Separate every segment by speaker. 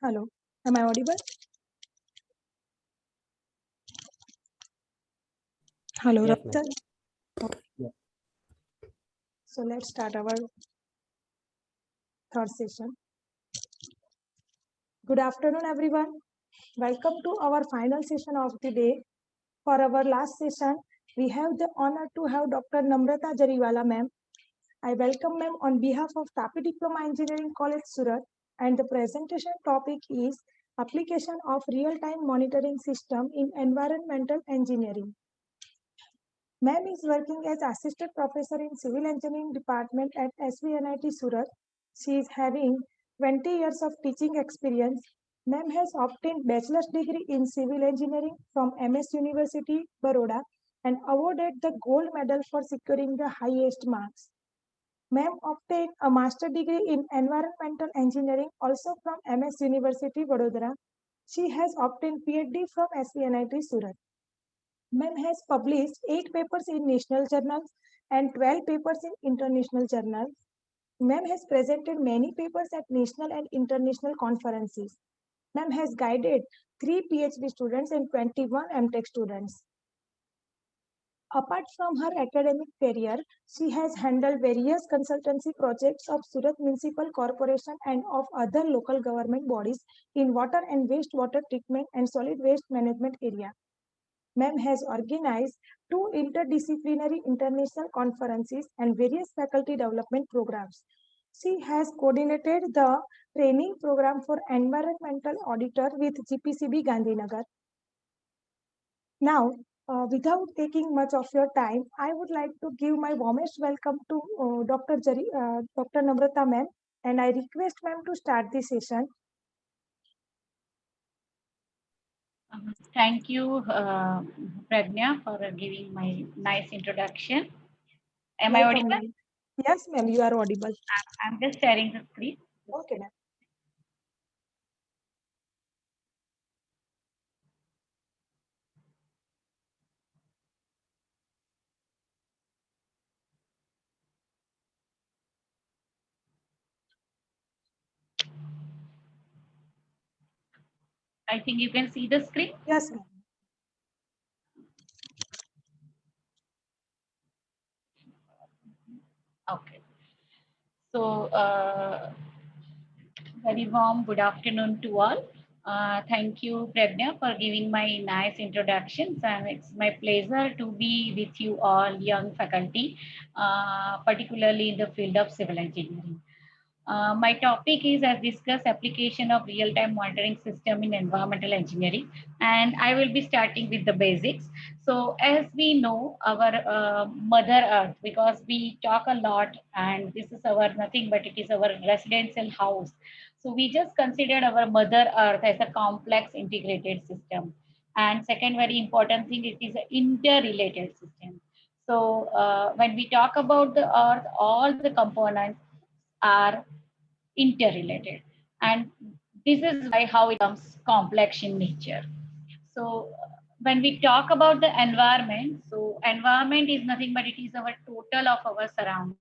Speaker 1: Hello, am I audible? Hello,
Speaker 2: Yes,
Speaker 1: Ravita.
Speaker 2: ma'am. Yeah.
Speaker 1: So let's start our third session. Good afternoon, everyone. Welcome to our final session of the day. For our last session, we have the honor to have Dr. Namrata Jariwala, ma'am. I welcome ma'am on behalf of TAPI Diploma Engineering College, Surat, and the presentation topic is application of real-time monitoring system in environmental engineering. Ma'am is working as assistant professor in civil engineering department at SVNIT Surat. She is having 20 years of teaching experience. Ma'am has obtained bachelor's degree in civil engineering from MS University, Baroda, and awarded the gold medal for securing the highest marks. Ma'am obtained a master degree in environmental engineering also from MS University, Vadodara. She has obtained PhD from SVNIT Surat. Ma'am has published 8 papers in national journals and 12 papers in international journals. Ma'am has presented many papers at national and international conferences. Ma'am has guided 3 PhD students and 21 MTech students. Apart from her academic career, she has handled various consultancy projects of Surat Municipal Corporation and of other local government bodies in water and wastewater treatment and solid waste management area. Ma'am has organized 2 interdisciplinary international conferences and various faculty development programs. She has coordinated the training program for environmental auditor with GPCB Gandhinagar. Now, without taking much of your time, I would like to give my warmest welcome to Dr. Namrata ma'am, and I request ma'am to start the session.
Speaker 3: Thank you, Pragna, for giving my nice introduction. Am I
Speaker 1: Welcome,
Speaker 3: audible?
Speaker 1: ma'am. Yes, ma'am, you are audible.
Speaker 3: I'm just sharing the screen.
Speaker 1: Okay, ma'am.
Speaker 3: I think you can see the screen.
Speaker 1: Yes, ma'am.
Speaker 3: Okay. So, very warm good afternoon to all. Thank you, Pragna, for giving my nice introductions. And it's my pleasure to be with you all young faculty, particularly in the field of civil engineering. My topic is, as discussed, application of real-time monitoring system in environmental engineering, and I will be starting with the basics. So, as we know, our Mother Earth, because we talk a lot, and this is our nothing but it is our residential house. So, we just considered our Mother Earth as a complex integrated system. And second, very important thing, it is an interrelated system. So, when we talk about the Earth, all the components are interrelated, and this is why how it becomes complex in nature. So when we talk about the environment, so environment is nothing but it is our total of our surroundings.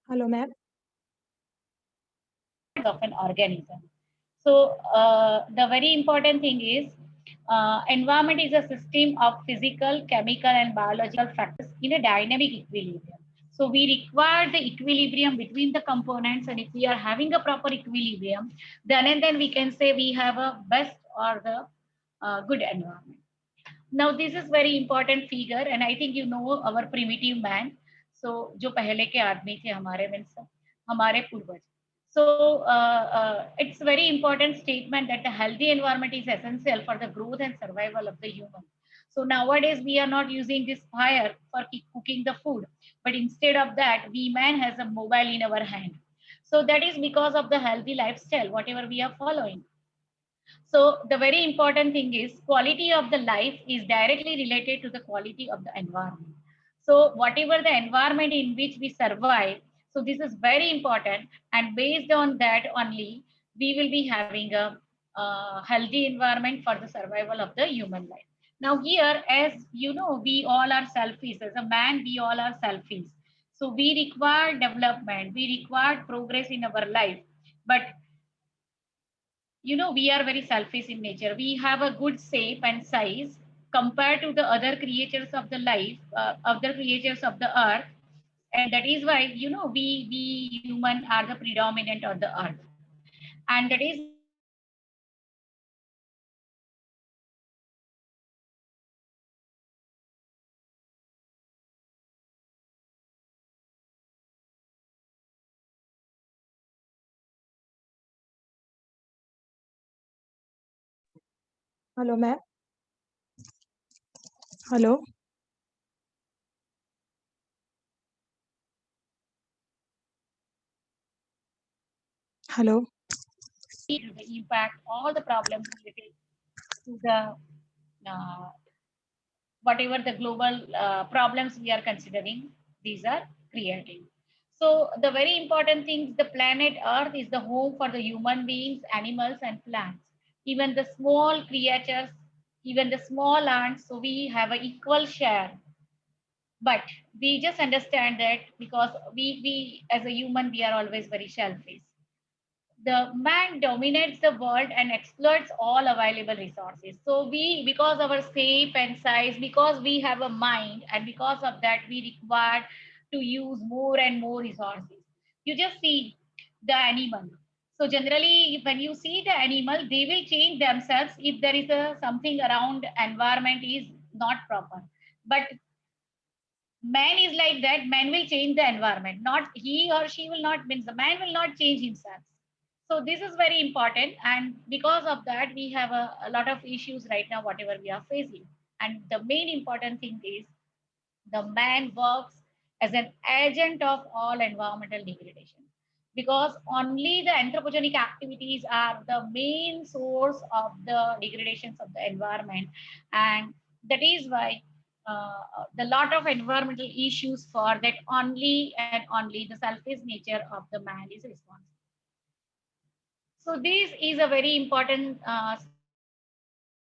Speaker 1: Hello, ma'am.
Speaker 3: Of an organism. So the very important thing is environment is a system of physical, chemical, and biological factors in a dynamic equilibrium. So we require the equilibrium between the components, and if we are having a proper equilibrium, then and then we can say we have a best or the good environment. Now this is very important figure, and I think you know our primitive man. So जो पहले के आदमी थे हमारे में से हमारे पूर्वज. So it's very important statement that the healthy environment is essential for the growth and survival of the human. So nowadays we are not using this fire for cooking the food, but instead of that, we man has a mobile in our hand. So that is because of the healthy lifestyle, whatever we are following. So the very important thing is quality of the life is directly related to the quality of the environment. So whatever the environment in which we survive, so this is very important, and based on that only we will be having a healthy environment for the survival of the human life. Now here, as you know, we all are selfish. As a man, we all are selfish. So we require development, we require progress in our life, but we are very selfish in nature. We have a good shape and size compared to the other creatures of the life, other creatures of the earth, and that is why we human are the predominant on the earth, and that is why we require development. We require progress in our life. So the very important thing is
Speaker 1: Hello, ma'am. Hello. Hello.
Speaker 3: the impact all the problems related to the uh, whatever the global problems we are considering, these are creating. So the very important thing, the planet Earth is the home for the human beings, animals, and plants. Even the small creatures, even the small ants. So we have an equal share, but we just understand that because we as a human we are always very selfish. The man dominates the world and exploits all available resources. So we, because our shape and size, because we have a mind, and because of that, we require to use more and more resources. You just see the animal. So generally, when you see the animal, they will change themselves if there is a something around environment is not proper. But man is like that. Man will change the environment. Not he or she will not means the man will not change himself. So this is very important, and because of that, we have a lot of issues right now, whatever we are facing. And the main important thing is the man works as an agent of all environmental degradation, because only the anthropogenic activities are the main source of the degradations of the environment, and that is why the lot of environmental issues for that only and only the selfish nature of the man is responsible. So this is a very important statement which I would like to say.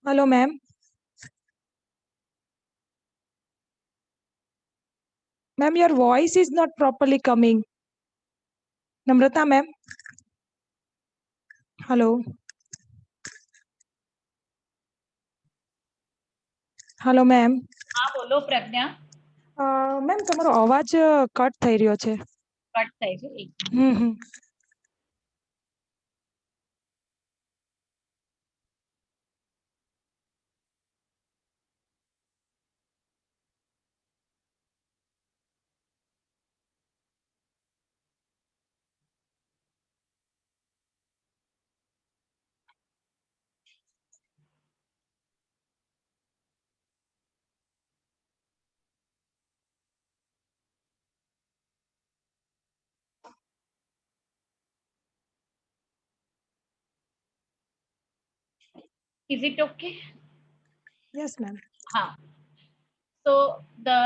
Speaker 1: Hello, ma'am. Ma'am, your voice is not properly coming. Namrata, ma'am. Hello. Hello, ma'am.
Speaker 3: હા બોલો પ્રજ્ઞા.
Speaker 1: Ma'am તમારો અવાજ cut થઈ રહ્યો છે.
Speaker 3: Cut થાય છે એક minute.
Speaker 1: Hmm.
Speaker 3: Is it okay?
Speaker 1: Yes, ma'am.
Speaker 3: Ha. So the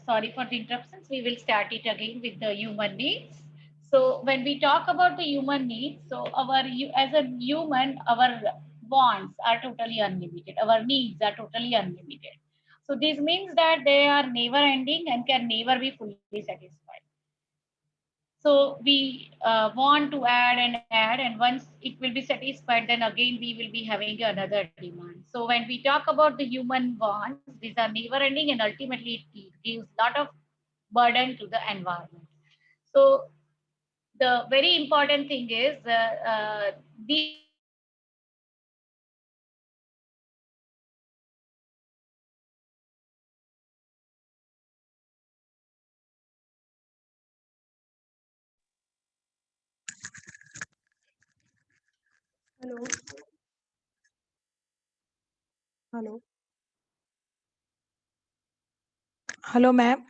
Speaker 3: sorry for the interruptions. We will start it again with the human needs. So when we talk about the human needs, so as a human, our wants are totally unlimited. Our needs are totally unlimited. So this means that they are never ending and can never be fully satisfied. So we want to add, and once it will be satisfied, then again we will be having another demand. So when we talk about the human wants, these are never ending, and ultimately it gives a lot of burden to the environment. So the very important thing is these needs are
Speaker 1: Hello. Hello. Hello, ma'am.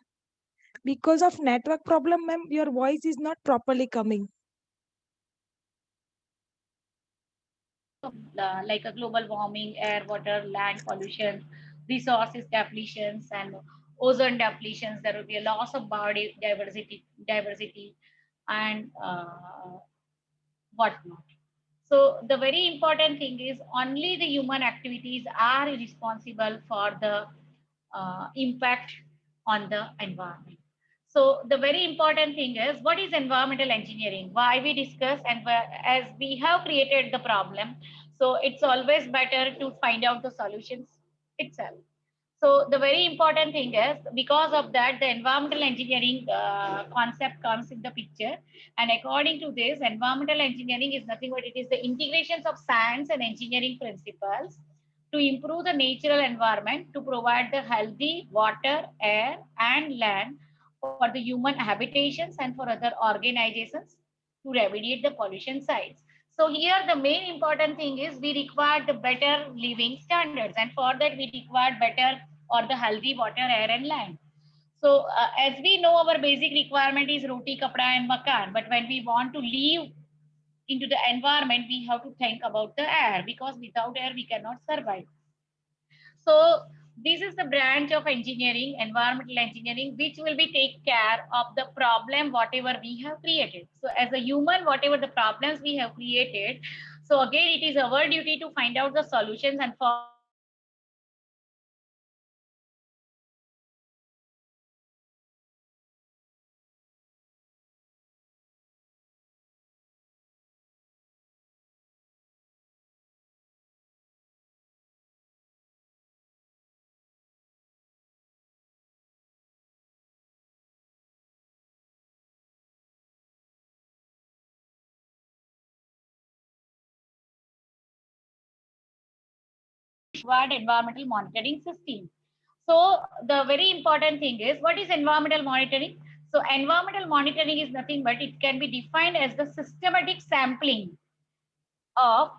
Speaker 1: Because of network problem, ma'am, your voice is not properly coming.
Speaker 3: Like a global warming, air, water, land pollution, resources depletions, and ozone depletions. There will be a loss of biodiversity, and whatnot. So the very important thing is only the human activities are responsible for the impact on the environment. So the very important thing is what is environmental engineering? Why we discuss and as we have created the problem, so it's always better to find out the solutions itself. So the very important thing is because of that, the environmental engineering concept comes in the picture. And according to this, environmental engineering is nothing but it is the integrations of science and engineering principles to improve the natural environment to provide the healthy water, air, and land for the human habitations and for other organizations to remediate the pollution sites. So here the main important thing is we require the better living standards, and for that we require better or the healthy water, air, and land. So as we know, our basic requirement is roti, kapda, and makan. But when we want to live into the environment, we have to think about the air because without air we cannot survive. So this is the branch of engineering, environmental engineering, which will be take care of the problem whatever we have created. So as a human, whatever the problems we have created, so again it is our duty to find out the solutions, and for required environmental monitoring system. So the very important thing is what is environmental monitoring? So environmental monitoring is nothing but it can be defined as the systematic sampling of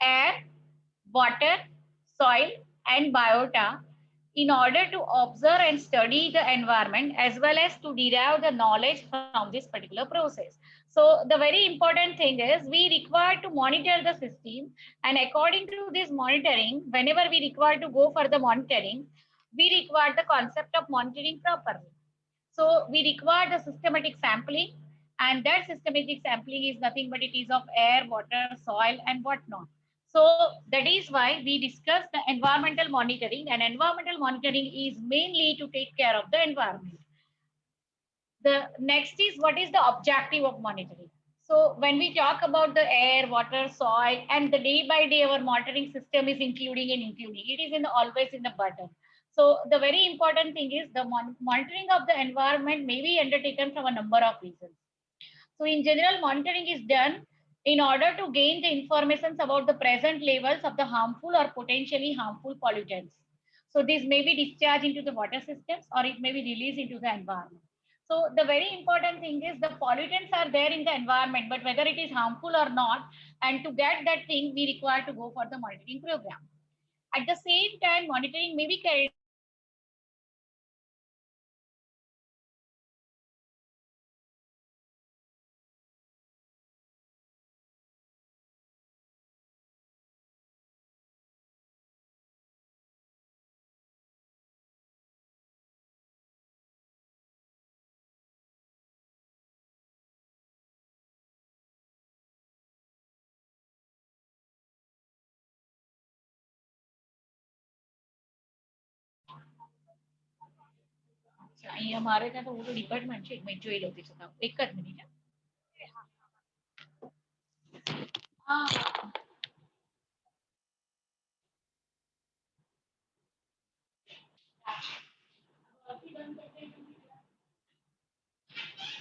Speaker 3: air, water, soil, and biota in order to observe and study the environment as well as to derive the knowledge from this particular process. So the very important thing is we require to monitor the system, and according to this monitoring, whenever we require to go for the monitoring, we require the concept of monitoring properly. So we require the systematic sampling, and that systematic sampling is nothing but it is of air, water, soil, and whatnot. So that is why we discuss the environmental monitoring, and environmental monitoring is mainly to take care of the environment. The next is what is the objective of monitoring. So when we talk about the air, water, soil, and the day by day our monitoring system is including, it is in the, always in the button. So the very important thing is the monitoring of the environment may be undertaken from a number of reasons. So in general, monitoring is done in order to gain the information about the present levels of the harmful or potentially harmful pollutants. So this may be discharged into the water systems or it may be released into the environment. So the very important thing is the pollutants are there in the environment, but whether it is harmful or not, and to get that thing, we require to go for the monitoring program. At the same time, monitoring may be carried અહીં અમારે ત્યાં તો હું તો department છે મેં જોઈ લઉં છું એક જ મિનિટ હા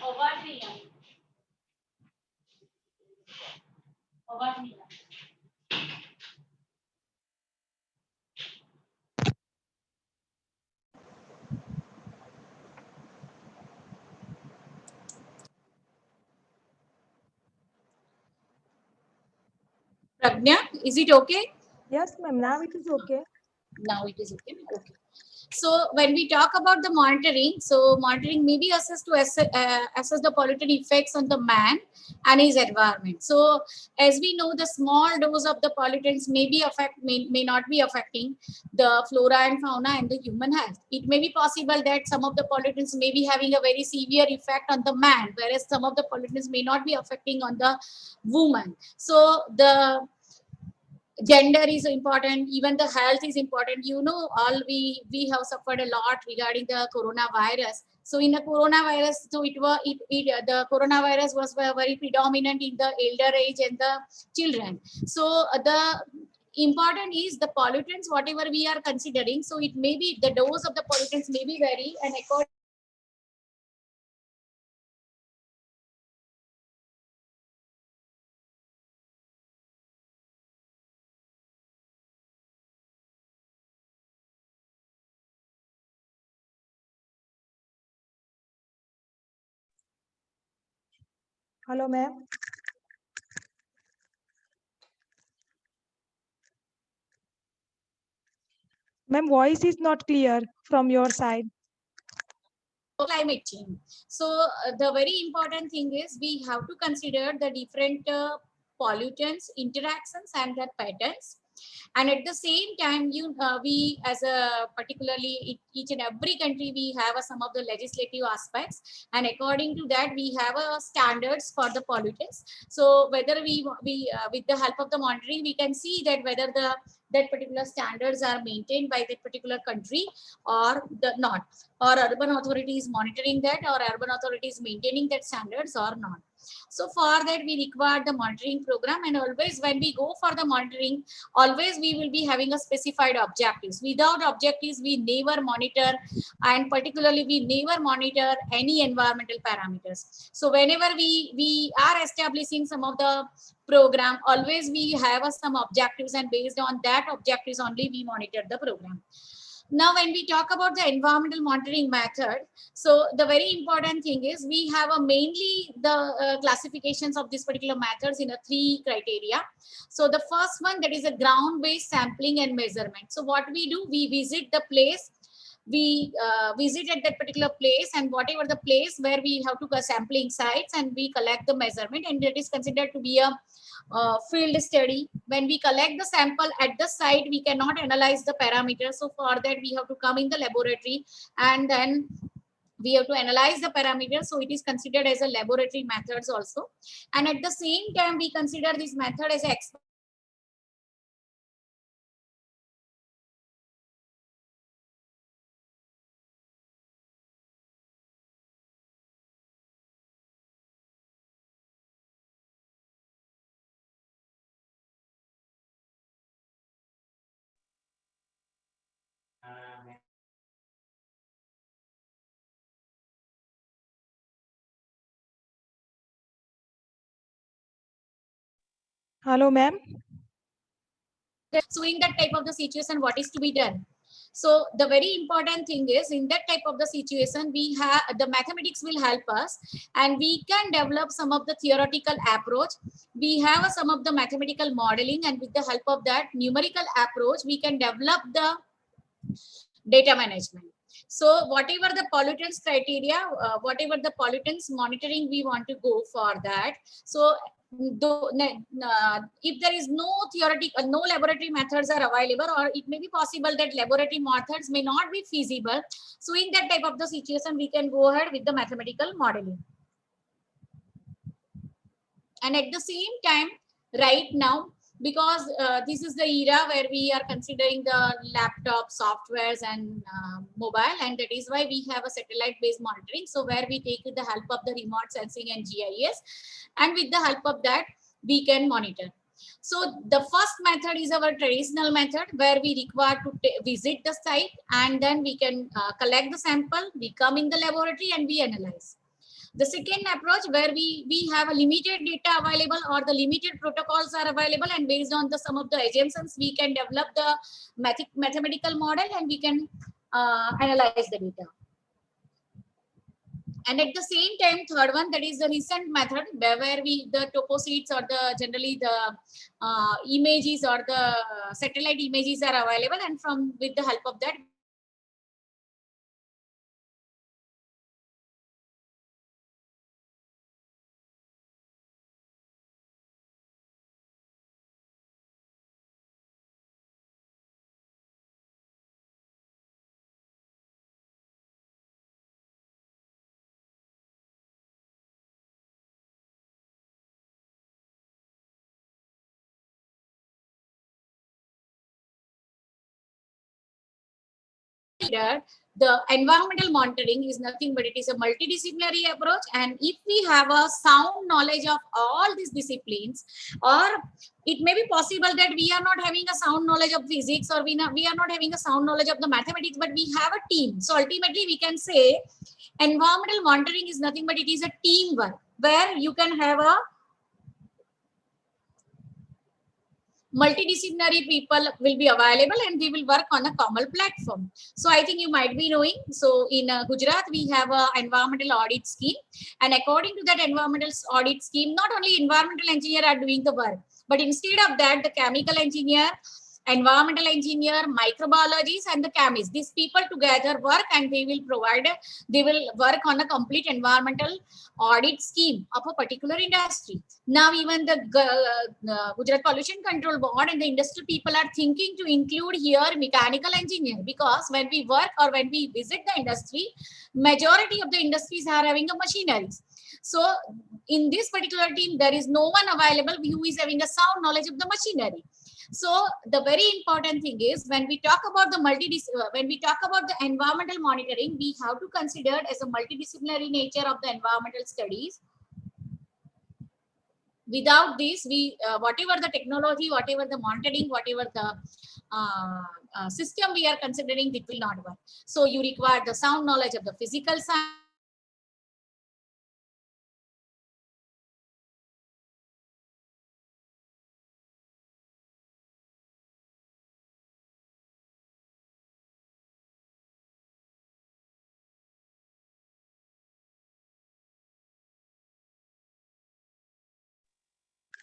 Speaker 3: અવાજ નહીં આવે અવાજ નહીં આવે Pragnya, is it okay?
Speaker 1: Yes, ma'am. Now it is okay.
Speaker 3: Now it is okay. Okay. So when we talk about the monitoring, so monitoring may be assessed to assess the pollutant effects on the man and his environment. So as we know, the small dose of the pollutants may not be affecting the flora and fauna and the human health. It may be possible that some of the pollutants may be having a very severe effect on the man, whereas some of the pollutants may not be affecting on the woman. So the gender is important, even the health is important. You know, all we have suffered a lot regarding the coronavirus. So in the coronavirus, so the coronavirus was very predominant in the elder age and the children. So the important is the pollutants whatever we are considering, so it may be the dose of the pollutants may be vary, and according
Speaker 1: Hello, ma'am. Ma'am, voice is not clear from your side.
Speaker 3: climate change. So the very important thing is we have to consider the different pollutants, interactions, and their patterns. And at the same time, we as a particularly each and every country we have some of the legislative aspects, and according to that we have standards for the pollutants. So whether we with the help of the monitoring we can see that whether that particular standards are maintained by that particular country or the not, or urban authorities monitoring that, or urban authorities maintaining that standards or not. So for that we require the monitoring program, and always when we go for the monitoring, always we will be having a specified objectives. Without objectives we never monitor, and particularly we never monitor any environmental parameters. So whenever we are establishing some of the program, always we have some objectives, and based on that objectives only we monitor the program. Now when we talk about the environmental monitoring method, so the very important thing is we have a mainly the classifications of these particular methods in a 3 criteria. So the first one, that is a ground based sampling and measurement. So what we do, we visit the place, we visit at that particular place, and whatever the place where we have to go sampling sites, and we collect the measurement, and it is considered to be a field study. When we collect the sample at the site, we cannot analyze the parameters. So for that we have to come in the laboratory, and then we have to analyze the parameters. So it is considered as a laboratory methods also. And at the same time we consider this method as a
Speaker 1: Hello, ma'am.
Speaker 3: so in that type of the situation what is to be done. So the very important thing is in that type of the situation we have the mathematics will help us, and we can develop some of the theoretical approach. We have some of the mathematical modeling, and with the help of that numerical approach we can develop the data management. So whatever the pollutants criteria, whatever the pollutants monitoring we want to go for that. So though, if there is no theoretical, no laboratory methods are available, or it may be possible that laboratory methods may not be feasible. So in that type of the situation, we can go ahead with the mathematical modeling. And at the same time, right now, because this is the era where we are considering the laptop softwares and mobile, and that is why we have a satellite based monitoring. So where we take the help of the remote sensing and GIS, and with the help of that we can monitor. So the first method is our traditional method, where we require to visit the site, and then we can collect the sample, we come in the laboratory and we analyze. The second approach, where we have a limited data available, or the limited protocols are available, and based on the some of the assumptions we can develop the mathematical model, and we can analyze the data.
Speaker 2: And at the same time, third one, that is the recent method where we the topo sheets or the generally the images or the satellite images are available, and from with the help of that the environmental monitoring is nothing but it is a multidisciplinary approach. And if we have a sound knowledge of all these disciplines, or it may be possible that we are not having a sound knowledge of physics, or we are not having a sound knowledge of the mathematics, but we have a team. So ultimately we can say environmental monitoring is nothing but it is a teamwork where you can have a multidisciplinary people will be available and we will work on a common platform. So I think you might be knowing, so in Gujarat we have a environmental audit scheme, and according to that environmental audit scheme, not only environmental engineer are doing the work, but instead of that the chemical engineer, environmental engineer, microbiologists and the chemists, these people together work and they will work on a complete environmental audit scheme of a particular industry. Now even the Gujarat Pollution Control Board and the industry people are thinking to include here mechanical engineer, because when we work or when we visit the industry, majority of the industries are having a machineries. So in this particular team, there is no one available who is having a sound knowledge of the machinery. So the very important thing is when we talk about the when we talk about the environmental monitoring, we have to consider as a multidisciplinary nature of the environmental studies. Without this, we whatever the technology, whatever the monitoring, whatever the system we are considering, it will not work. So you require the sound knowledge of the physical science.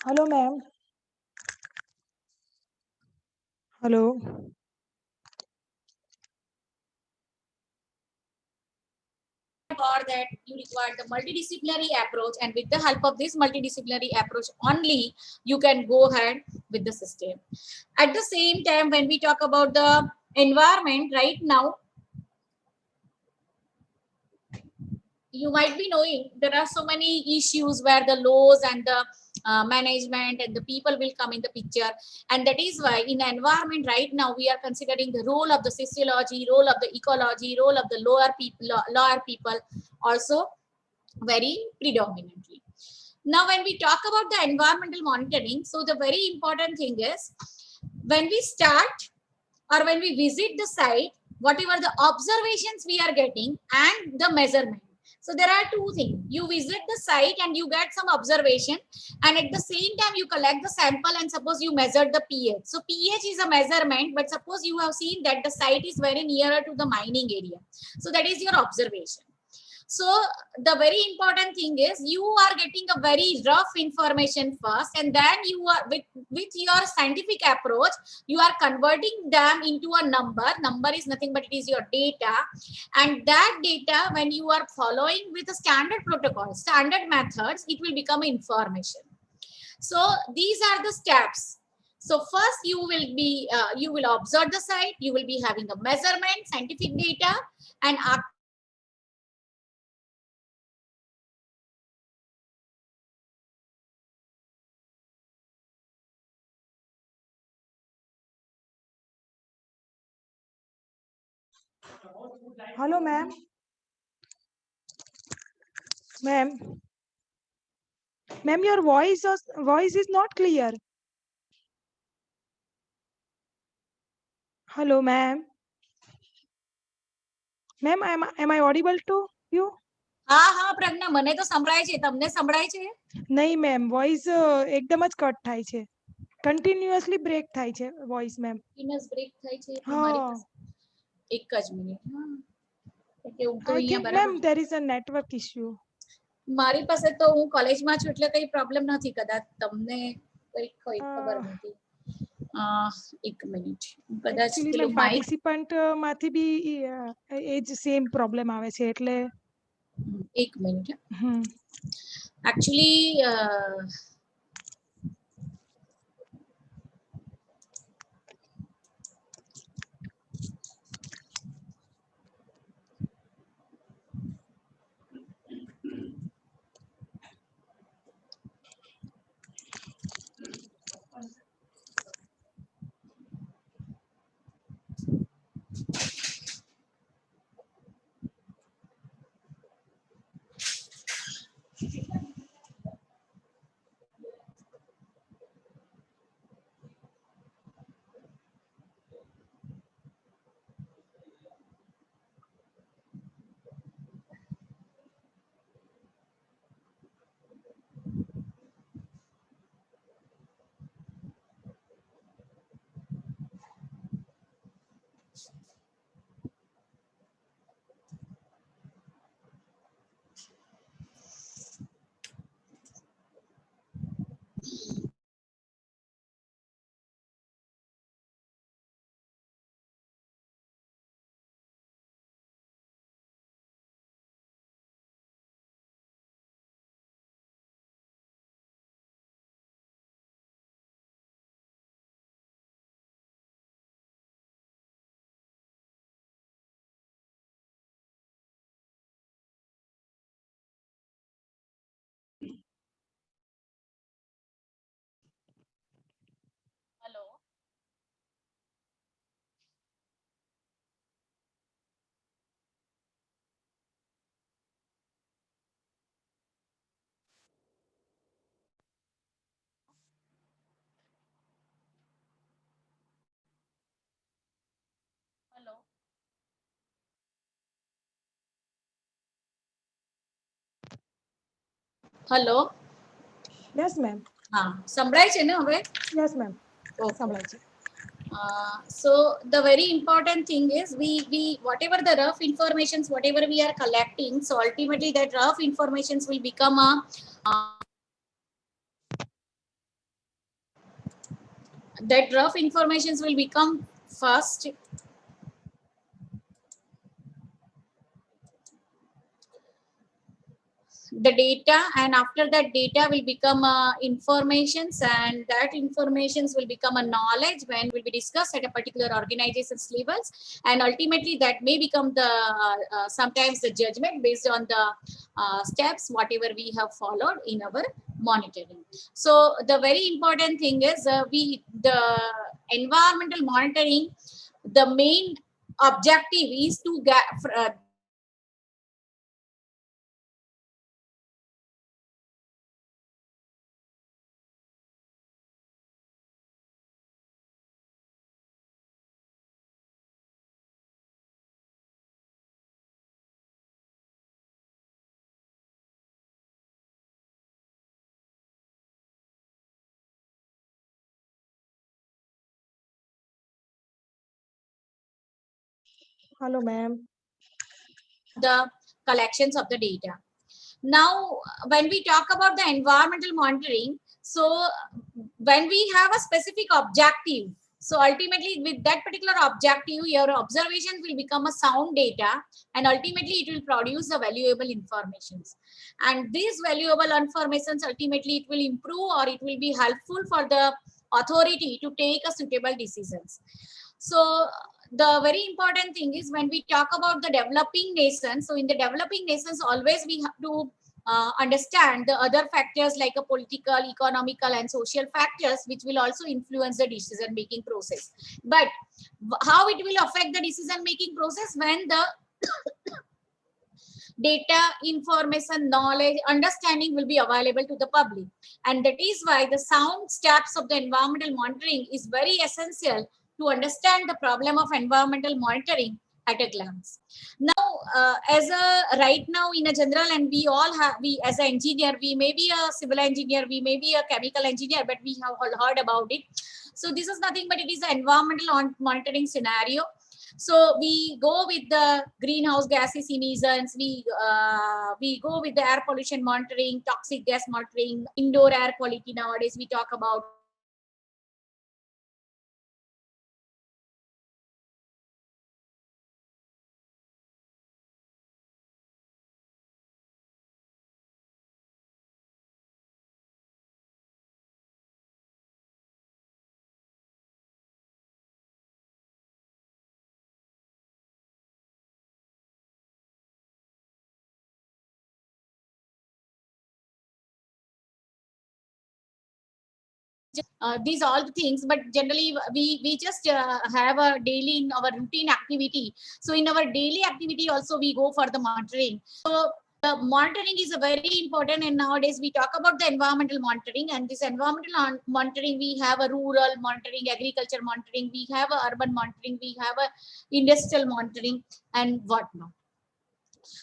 Speaker 1: Hello, ma'am. Hello.
Speaker 2: Or that you require the multidisciplinary approach, and with the help of this multidisciplinary approach only you can go ahead with the system. At the same time, when we talk about the environment right now, you might be knowing there are so many issues where the laws and the management and the people will come in the picture, and that is why in the environment right now we are considering the role of the sociology, role of the ecology, role of the lower people also very predominantly. Now when we talk about the environmental monitoring, so the very important thing is when we start or when we visit the site, whatever the observations we are getting and the measurement. So there are two things. You visit the site and you get some observation, and at the same time you collect the sample and suppose you measured the pH. So pH is a measurement, but suppose you have seen that the site is very nearer to the mining area. So that is your observation. So the very important thing is you are getting a very rough information first, and then you are with your scientific approach, you are converting them into a number. Number is nothing but it is your data, and that data when you are following with a standard protocol, standard methods, it will become information. So these are the steps. So first you will observe the site, you will be having a measurement, scientific data, and after
Speaker 1: Hello, ma'am. Ma'am. Ma'am, your voice is not clear. Hello, ma'am. Ma'am, am I audible to you?
Speaker 2: હા હા પ્રજ્ઞા, મને તો સંભળાય છે, તમને સંભળાય છે?
Speaker 1: નહીં મેમ, વોઇસ એકદમ જ કટ થાય છે, કન્ટિન્યુઅસલી બ્રેક થાય છે વોઇસ મેમ.
Speaker 2: ઇનસ બ્રેક થાય છે એટલે
Speaker 1: હા.
Speaker 2: મારી પાસે એક જ મિનિટ. હા
Speaker 1: I think, ma'am, there is a network issue.
Speaker 2: મારી પાસે તો હું કોલેજમાં છું એટલે કઈ પ્રોબ્લેમ નથી, કદાચ તમને કઈ ખબર નથી. એક મિનિટ, કદાચ
Speaker 1: Actually,
Speaker 2: પેલું
Speaker 1: ma'am,
Speaker 2: માઇક
Speaker 1: participant માંથી બી એ જ સેમ પ્રોબ્લેમ આવે છે એટલે
Speaker 2: એક minute. Actually hello. Hello. Hello.
Speaker 1: Yes, ma'am.
Speaker 2: સંભળાય છે ને હવે?
Speaker 1: Yes, ma'am.
Speaker 2: Okay.
Speaker 1: સંભળાય છે.
Speaker 2: So the very important thing is we whatever the rough informations, whatever we are collecting, so ultimately that rough informations will become a that rough informations will become first the data, and after that data will become informations, and that informations will become a knowledge when will be discussed at a particular organization's levels, and ultimately that may become the sometimes the judgment based on the steps whatever we have followed in our monitoring. So the very important thing is the environmental monitoring, the main objective is to get
Speaker 1: Hello, ma'am.
Speaker 2: the collections of the data. Now, when we talk about the environmental monitoring, so when we have a specific objective, so ultimately with that particular objective, your observation will become a sound data, and ultimately it will produce the valuable informations. And these valuable informations, ultimately it will improve or it will be helpful for the authority to take a suitable decisions. So the very important thing is when we talk about the developing nations, so in the developing nations always we have to understand the other factors like a political, economical and social factors which will also influence the decision making process. But how it will affect the decision making process? When the data, information, knowledge, understanding will be available to the public, and that is why the sound steps of the environmental monitoring is very essential to understand the problem of environmental monitoring at a glance. Now, as a right now in a general, and we all have, we as an engineer, we may be a civil engineer, we may be a chemical engineer, but we have all heard about it. So this is nothing but it is an environmental monitoring scenario. So we go with the greenhouse gases emissions. We go with the air pollution monitoring, toxic gas monitoring, indoor air quality. Nowadays we talk about these all the things, but generally we just have a daily in our routine activity. So in our daily activity also we go for the monitoring. So the monitoring is a very important, and nowadays we talk about the environmental monitoring. And this environmental monitoring, we have a rural monitoring, agriculture monitoring, we have a urban monitoring, we have a industrial monitoring and whatnot.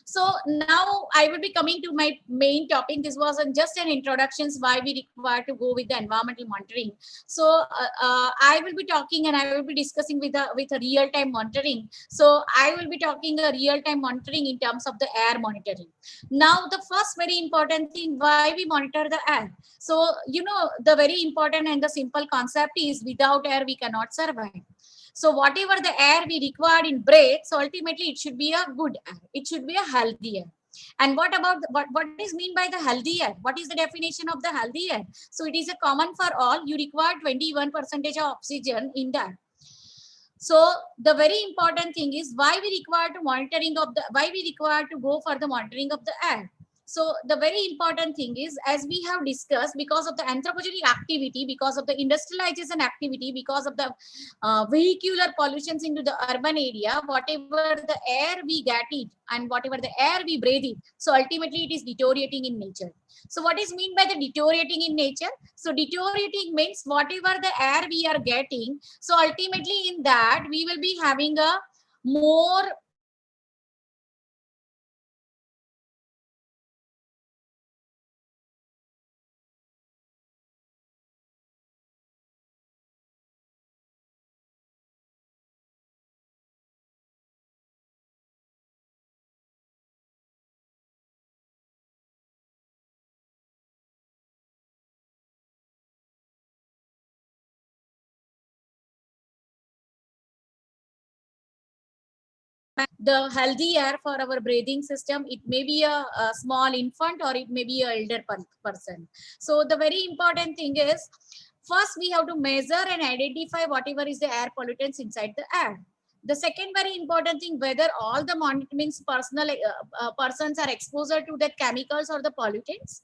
Speaker 2: So now I will be coming to my main topic. This was just an introduction why we require to go with the environmental monitoring. So I will be talking and I will be discussing with a real time monitoring. So I will be talking a real time monitoring in terms of the air monitoring. Now the first very important thing, why we monitor the air. So you know, the very important and the simple concept is without air we cannot survive. So whatever the air we require in breath, so ultimately it should be a good air. It should be a healthy air. And what about what is mean by the healthy air? What is the definition of the healthy air? So it is a common for all. You require 21% of oxygen in that. So the very important thing is why we require to monitoring of the why we require to go for the monitoring of the air. So the very important thing is, as we have discussed, because of the anthropogenic activity, because of the industrialization activity, because of the vehicular pollutions into the urban area, whatever the air we get it and whatever the air we breathe it, so ultimately it is deteriorating in nature. So what is mean by the deteriorating in nature? So deteriorating means whatever the air we are getting, so ultimately in that we will be having a more the healthy air for our breathing system. It may be a small infant or it may be an elder person. So the very important thing is, first we have to measure and identify whatever is the air pollutants inside the air. The second very important thing, whether all the means personal persons are exposed to the chemicals or the pollutants.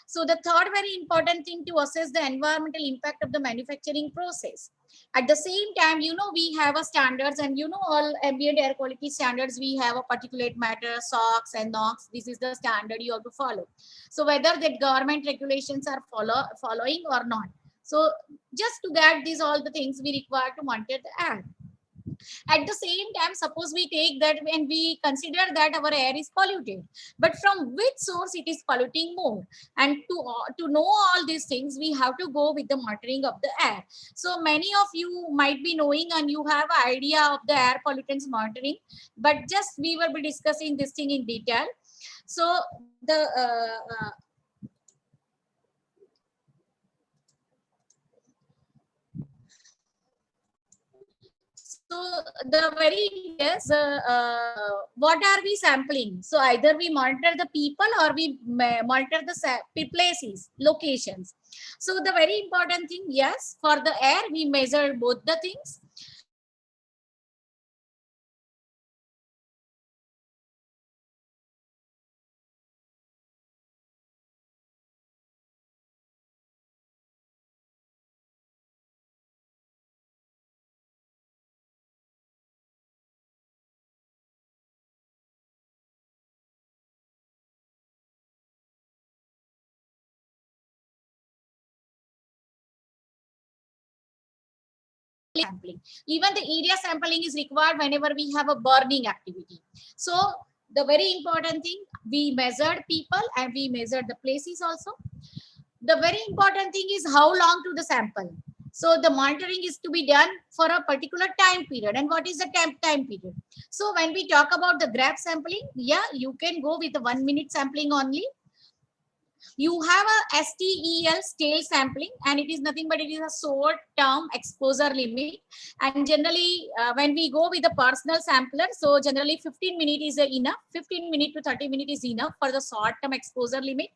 Speaker 2: So the third very important thing, to assess the environmental impact of the manufacturing process. At the same time, you know, we have a standards, and you know, all ambient air quality standards, we have a particulate matter, SOx and NOx. This is the standard you have to follow. So whether the government regulations are following or not. So just to get these all the things we require to monitor the air. At the same time, suppose we take that and we consider that our air is polluted, but from which source it is polluting more? And to know all these things, we have to go with the monitoring of the air. So many of you might be knowing and you have an idea of the air pollutants monitoring, but just we will be discussing this thing in detail. So the so the very yes, what are we sampling? So either we monitor the people or we monitor the places, locations. So the very important thing, yes, for the air we measure both the things. Sampling. Even the area sampling is required whenever we have a burning activity. So the very important thing, we measured people and we measured the places also. The very important thing is how long to the sample. So the monitoring is to be done for a particular time period. And what is the time period? So when we talk about the graph sampling, yeah, you can go with the 1 minute sampling only. You have a STEL stale sampling, and it is nothing but it is a short term exposure limit. And generally, when we go with the personal sampler, so generally 15 minutes is enough. 15 minutes to 30 minutes is enough for the short term exposure limit.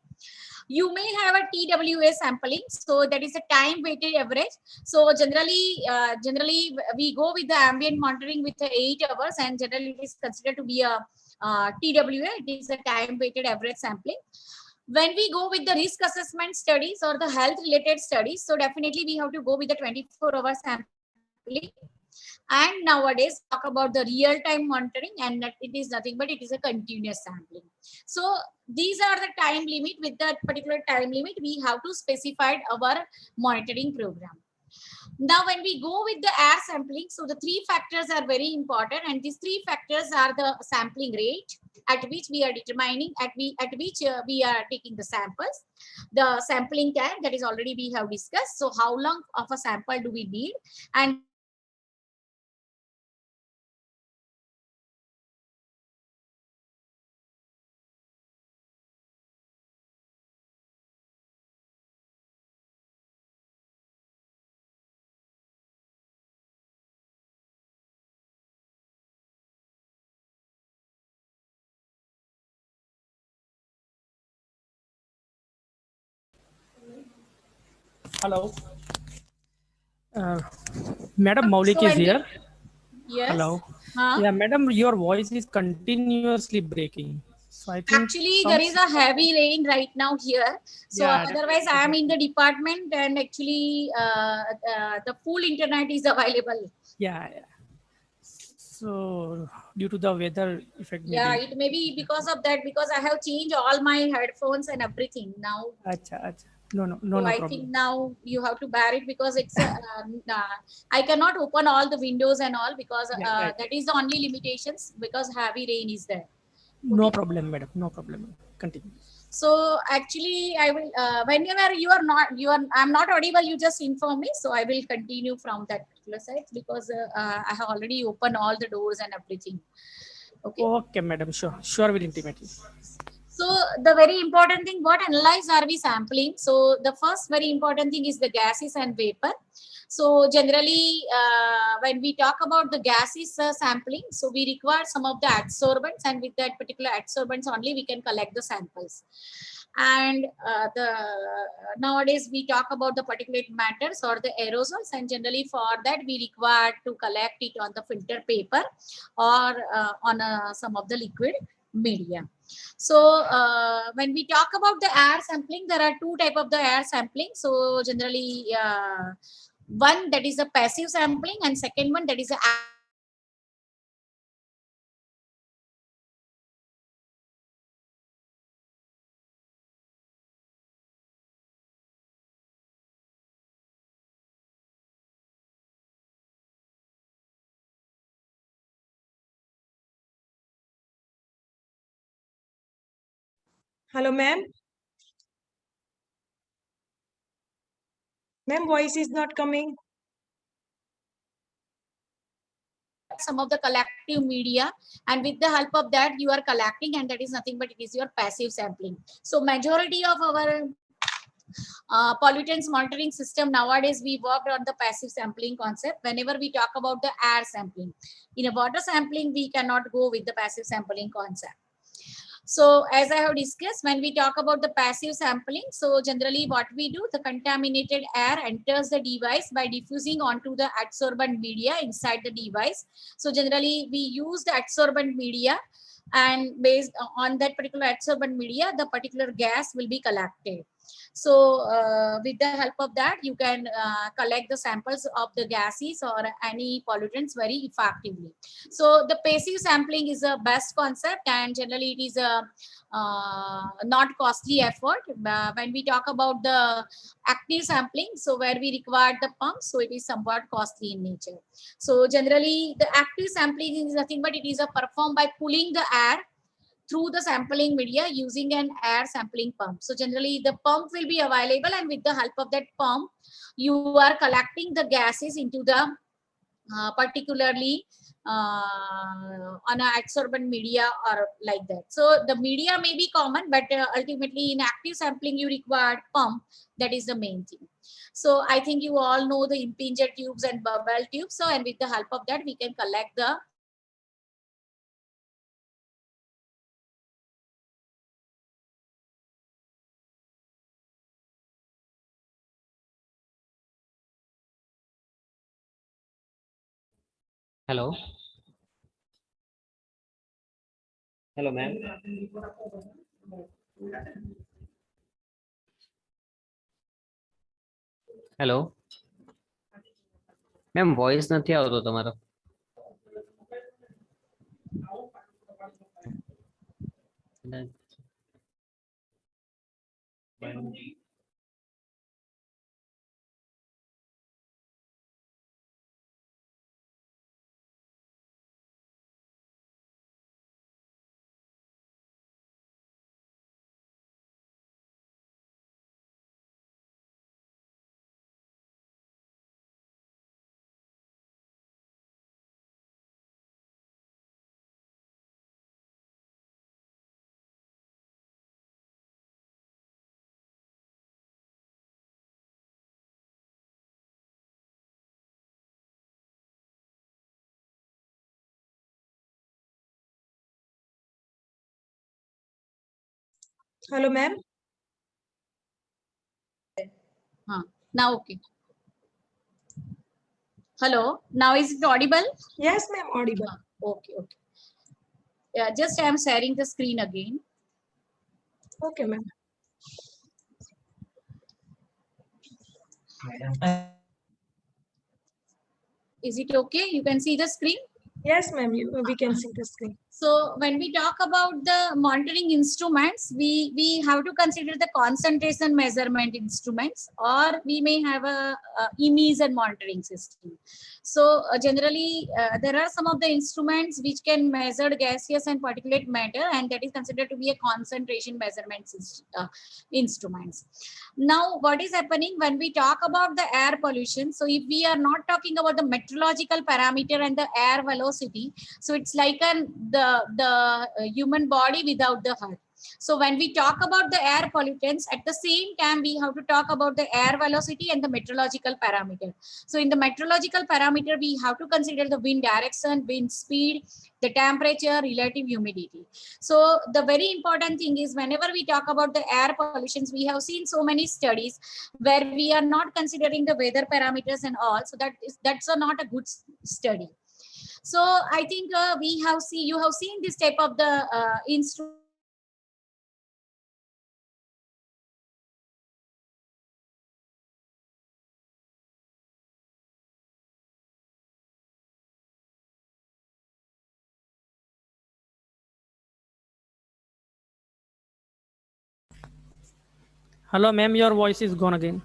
Speaker 2: You may have a TWA sampling, so that is a time weighted average. So generally we go with the ambient monitoring with 8 hours, and generally it is considered to be a TWA. It is a time weighted average sampling. When we go with the risk assessment studies or the health related studies, so definitely we have to go with the 24-hour sampling. And nowadays talk about the real-time monitoring, and that it is nothing but it is a continuous sampling. So these are the time limit. With that particular time limit, we have to specify our monitoring program. Now, when we go with the air sampling, so the 3 factors are very important, and these 3 factors are the sampling rate at which we are determining, at which we are taking the samples, the sampling time, that is already we have discussed. So how long of a sample do we need, and
Speaker 4: Hello. Madam Maulik
Speaker 2: so
Speaker 4: is
Speaker 2: when we,
Speaker 4: here.
Speaker 2: yes,
Speaker 4: Hello.
Speaker 2: huh?
Speaker 4: Yeah, madam, your voice is continuously breaking. So I think
Speaker 2: Actually, there is a heavy rain right now here. So
Speaker 4: yeah,
Speaker 2: otherwise, I am in the department, and actually, the full internet is available.
Speaker 4: yeah, yeah. So due to the weather effect,
Speaker 2: Yeah,
Speaker 4: maybe.
Speaker 2: it may be because of that, because I have changed all my headphones and everything now.
Speaker 4: Acha, acha. No, no, no,
Speaker 2: So
Speaker 4: no
Speaker 2: I
Speaker 4: problem.
Speaker 2: think now you have to bear it, because it's I cannot open all the windows and all, because
Speaker 4: Yeah, right,
Speaker 2: that
Speaker 4: right.
Speaker 2: is the only limitations, because heavy rain is there.
Speaker 4: No
Speaker 2: Okay.
Speaker 4: problem, madam. No problem. Continue.
Speaker 2: So actually, I will whenever you are not I'm not audible, you just inform me. So I will continue from that particular side, because I have already opened all the doors and everything. Okay.
Speaker 4: Okay, madam. Sure, sure. Will intimate you.
Speaker 2: So the very important thing, what analyze are we sampling? So the first very important thing is the gases and vapor. So generally, when we talk about the gases sampling, so we require some of the adsorbents, and with that particular adsorbents only we can collect the samples. And the nowadays we talk about the particulate matters or the aerosols, and generally for that we require to collect it on the filter paper or on some of the liquid media. So when we talk about the air sampling, there are 2 type of the air sampling. So generally, one that is a passive sampling, and second one that is a
Speaker 1: Hello, ma'am. Ma'am, voice is not coming.
Speaker 2: some of the collective media, and with the help of that you are collecting, and that is nothing but it is your passive sampling. So majority of our pollutants monitoring system nowadays, we worked on the passive sampling concept. Whenever we talk about the air sampling, in a water sampling we cannot go with the passive sampling concept. So as I have discussed, when we talk about the passive sampling, so generally what we do, the contaminated air enters the device by diffusing onto the adsorbent media inside the device. So generally we use the adsorbent media, and based on that particular adsorbent media, the particular gas will be collected. So with the help of that, you can collect the samples of the gases or any pollutants very effectively. So the passive sampling is a best concept, and generally it is a not costly effort. When we talk about the active sampling, so where we require the pump, so it is somewhat costly in nature. So generally the active sampling is nothing but it is a performed by pulling the air through the sampling media using an air sampling pump. So generally the pump will be available, and with the help of that pump, you are collecting the gases into the particularly on a adsorbent media or like that. So the media may be common, but ultimately in active sampling you require pump. That is the main thing. So I think you all know the impinger tubes and bubble tubes. So, and with the help of that we can collect the
Speaker 5: Hello. Hello, ma'am. Hello ma'am voice નથી આવતો તમારો.
Speaker 1: Hello, ma'am.
Speaker 2: now okay. Hello, now is it audible?
Speaker 1: Yes, ma'am, audible.
Speaker 2: Okay, okay. Yeah, just I am sharing the screen again.
Speaker 1: Okay, ma'am.
Speaker 2: Is it okay? You can see the screen?
Speaker 1: Yes, ma'am, we can see the screen.
Speaker 2: So when we talk about the monitoring instruments, we have to consider the concentration measurement instruments, or we may have a emission monitoring system. So generally, there are some of the instruments which can measure gaseous and particulate matter, and that is considered to be a concentration measurement instruments. Now, what is happening when we talk about the air pollution? So if we are not talking about the meteorological parameter and the air velocity, so it's like the human body without the heart. So when we talk about the air pollutants, at the same time we have to talk about the air velocity and the meteorological parameter. So in the meteorological parameter, we have to consider the wind direction, wind speed, the temperature, relative humidity. So the very important thing is, whenever we talk about the air pollutions, we have seen so many studies where we are not considering the weather parameters and all. So that's not a good study. So I think you have seen this type of the instrument.
Speaker 4: Hello, ma'am, your voice is gone again.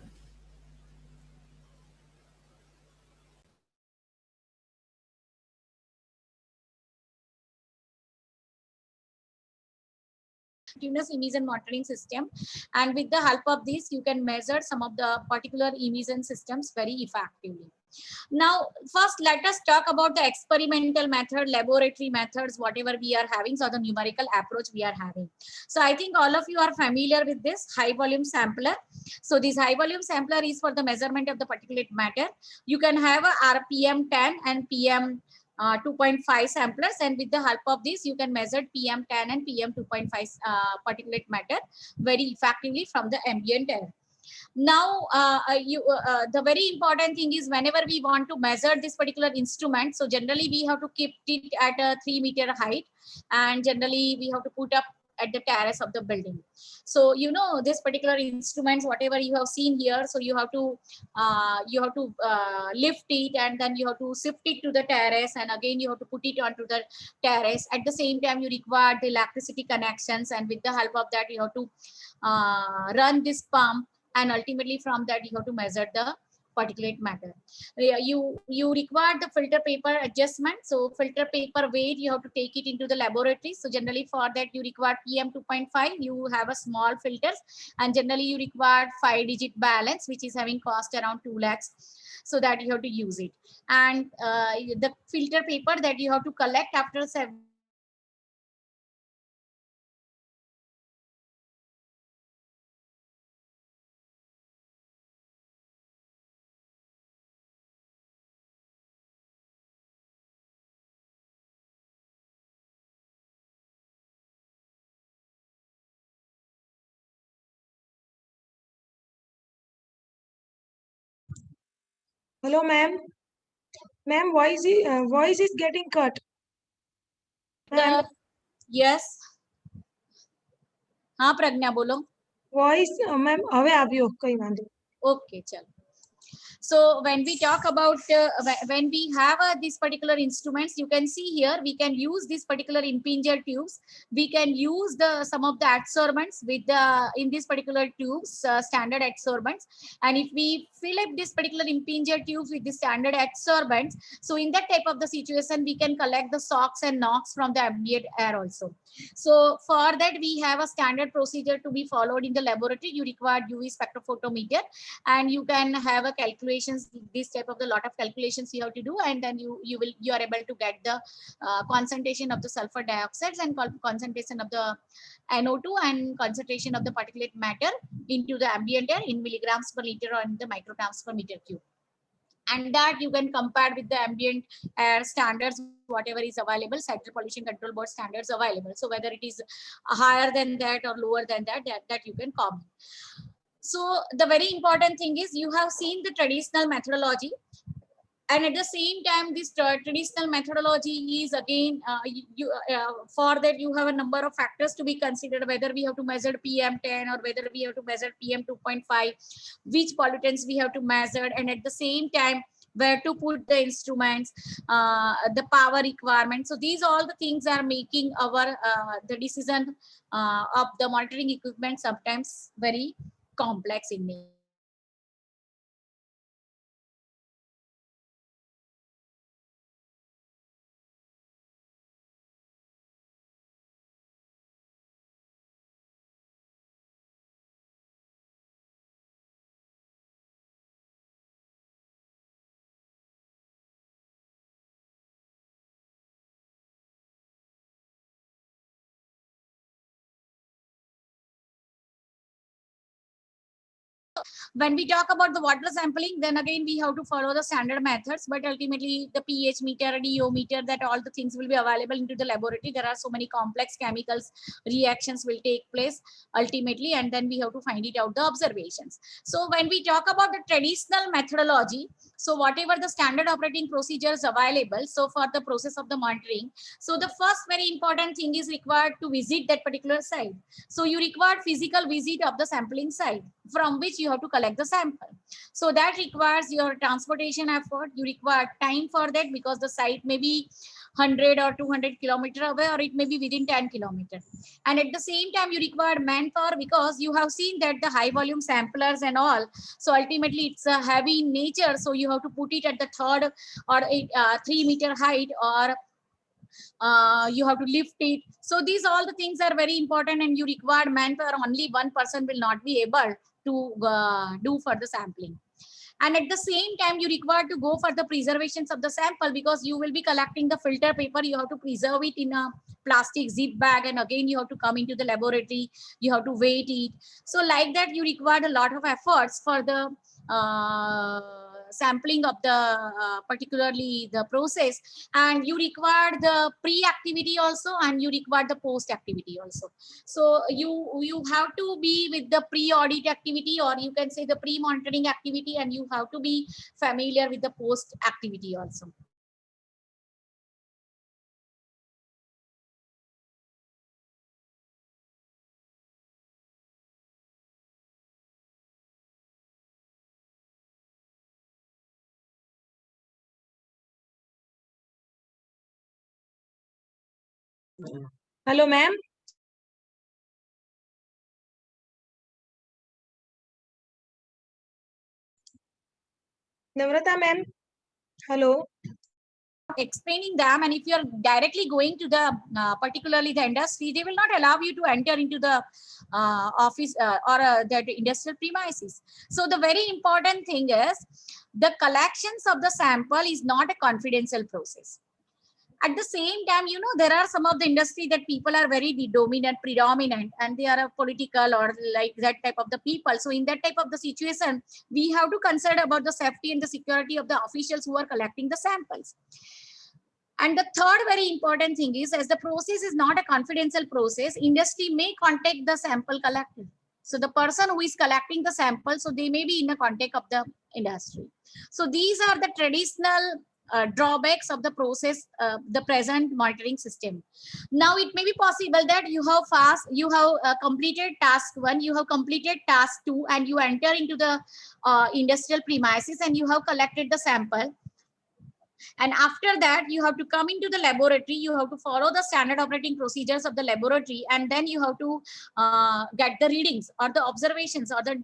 Speaker 2: Continuous emission monitoring system, and with the help of this you can measure some of the particular emission systems very effectively. Now first let us talk about the experimental method, laboratory methods, whatever we are having, so the numerical approach we are having. So I think all of you are familiar with this high volume sampler. So this high volume sampler is for the measurement of the particulate matter. You can have a RPM 10 and PM 2.5 samplers, and with the help of this you can measure PM10 and PM 2.5 particulate matter very effectively from the ambient air. Now the very important thing is, whenever we want to measure this particular instrument, so generally we have to keep it at a 3-meter height, and generally we have to put up at the terrace of the building. So you know this particular instruments, whatever you have seen here, so you have to lift it, and then you have to shift it to the terrace, and again you have to put it onto the terrace. At the same time you require the electricity connections, and with the help of that you have to run this pump, and ultimately from that you have to measure the particulate matter. You require the filter paper adjustment. So filter paper weight, you have to take it into the laboratory. So generally for that you require PM 2.5. You have a small filters, and generally you require 5-digit balance, which is having cost around 2 lakhs. So that you have to use it. And the filter paper that you have to collect after 7.
Speaker 1: Hello, ma'am. Ma'am, voice is getting cut. Ma'am,
Speaker 2: Yes. हाँ प्रज्ञा बोलो.
Speaker 1: voice, ma'am, હવે આવ્યો, કઈ વાંધો.
Speaker 2: Okay, chalo. So when we talk about when we have these particular instruments, you can see here we can use this particular impinger tubes. We can use some of the adsorbents with the in these particular tubes, standard adsorbents. And if we fill up this particular impinger tubes with the standard adsorbents, so in that type of the situation we can collect the SOx and NOx from the ambient air also. So for that we have a standard procedure to be followed in the laboratory. You require UV spectrophotometer, and you can have a calculations, this type of the lot of calculations you have to do, and then you are able to get the concentration of the sulfur dioxides and concentration of the NO2 and concentration of the particulate matter into the ambient air in milligrams per liter or in the micrograms per meter cube. And that you can compare with the ambient air standards, whatever is available, Central Pollution Control Board standards available. So whether it is higher than that or lower than that, that you can comment. So the very important thing is you have seen the traditional methodology, and at the same time this traditional methodology is again for that you have a number of factors to be considered, whether we have to measure PM10 or whether we have to measure PM 2.5, which pollutants we have to measure, and at the same time where to put the instruments, the power requirement. So these all the things are making our the decision of the monitoring equipment sometimes very complex in nature. When we talk about the water sampling, then again we have to follow the standard methods, but ultimately the pH meter, DO meter, that all the things will be available into the laboratory. There are so many complex chemicals reactions will take place ultimately, and then we have to find it out the observations. So when we talk about the traditional methodology, so whatever the standard operating procedures available, so for the process of the monitoring, so the first very important thing is required to visit that particular site. So you require physical visit of the sampling site from which you have to collect the sample. So that requires your transportation effort. You require time for that because the site may be 100 or 200 kilometers away, or it may be within 10 kilometers. And at the same time, you require manpower because you have seen that the high volume samplers and all. So ultimately, it's a heavy in nature. So you have to put it at the 3rd or 3-meter height, or you have to lift it. So these all the things are very important, and you require manpower. Only one person will not be able to do for the sampling. And at the same time, you require to go for the preservations of the sample because you will be collecting the filter paper. You have to preserve it in a plastic zip bag, and again you have to come into the laboratory. You have to weight it. So like that, you require a lot of efforts for the sampling of the particularly the process, and you require the pre-activity also, and you require the post-activity also. So you have to be with the pre-audit activity, or you can say the pre-monitoring activity, and you have to be familiar with the post-activity also.
Speaker 1: Hello, ma'am. Namrata ma'am, hello.
Speaker 2: Explaining them, and if you're directly going to the particularly the industry, they will not allow you to enter into the office or that industrial premises. So the very important thing is the collections of the sample is not a confidential process. At the same time, you know, there are some of the industry that people are very predominant, and they are a political or like that type of the people. So in that type of the situation, we have to consider about the safety and the security of the officials who are collecting the samples. And the third very important thing is, as the process is not a confidential process, industry may contact the sample collector. So the person who is collecting the sample, so they may be in the contact of the industry. So these are the traditional drawbacks of the process, the present monitoring system. Now it may be possible that you have completed task 1, you have completed task 2, and you enter into the industrial premises and you have collected the sample. And after that, you have to come into the laboratory, you have to follow the standard operating procedures of the laboratory, and then you have to get the readings or the observations or the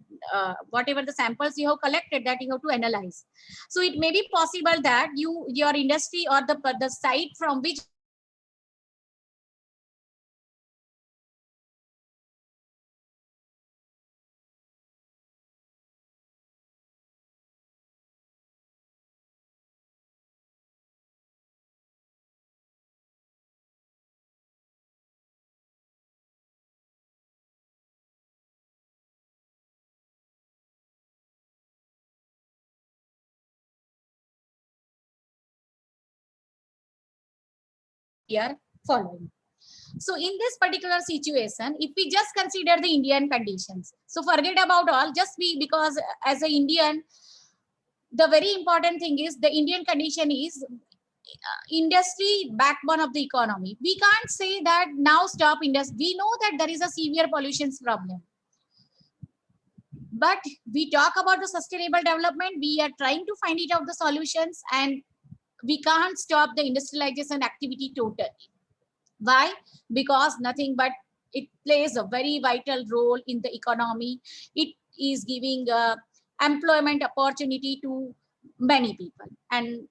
Speaker 2: whatever the samples you have collected, that you have to analyze. So it may be possible that your industry or the site from which we are following. So in this particular situation, if we just consider the Indian conditions, so forget about all, just because as an Indian, the very important thing is the Indian condition is industry backbone of the economy. We can't say that now stop industry. We know that there is a severe pollution problem. But we talk about the sustainable development. We are trying to find it out the solutions, and we can't stop the industrialization activity totally. Why? Because nothing but it plays a very vital role in the economy. It is giving employment opportunity to many people. And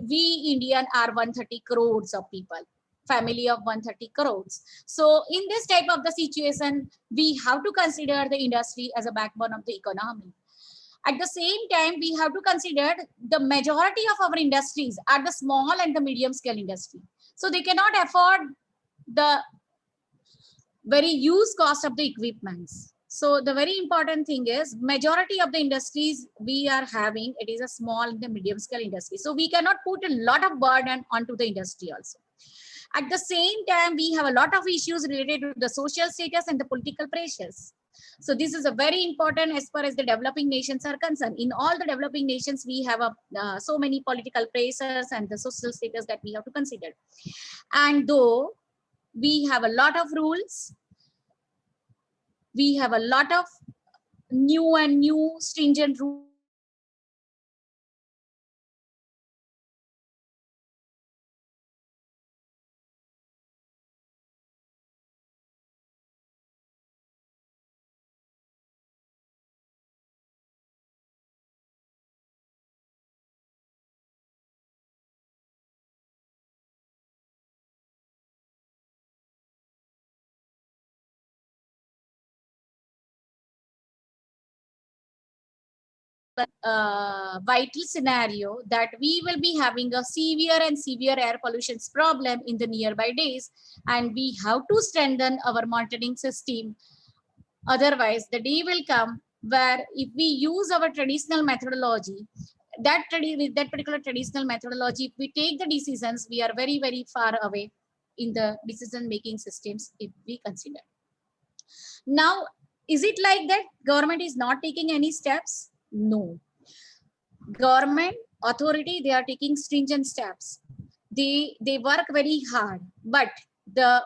Speaker 2: we Indian are 130 crores of people, family of 130 crores. So in this type of the situation, we have to consider the industry as a backbone of the economy. At the same time, we have to consider the majority of our industries are the small and the medium scale industry. So they cannot afford the very huge cost of the equipments. So the very important thing is majority of the industries we are having, it is a small and the medium scale industry. So we cannot put a lot of burden onto the industry also. At the same time, we have a lot of issues related to the social status and the political pressures. So this is a very important as far as the developing nations are concerned. In all the developing nations, we have so many political pressures and the social status that we have to consider. And though we have a lot of rules, we have a lot of new stringent rules, vital scenario that we will be having a severe and severe air pollution problem in the nearby days, and we have to strengthen our monitoring system. Otherwise, the day will come where if we use our traditional methodology, with that particular traditional methodology, if we take the decisions, we are very, very far away in the decision-making systems if we consider. Now, is it like that government is not taking any steps? No. Government authority, they are taking stringent steps. They work very hard, but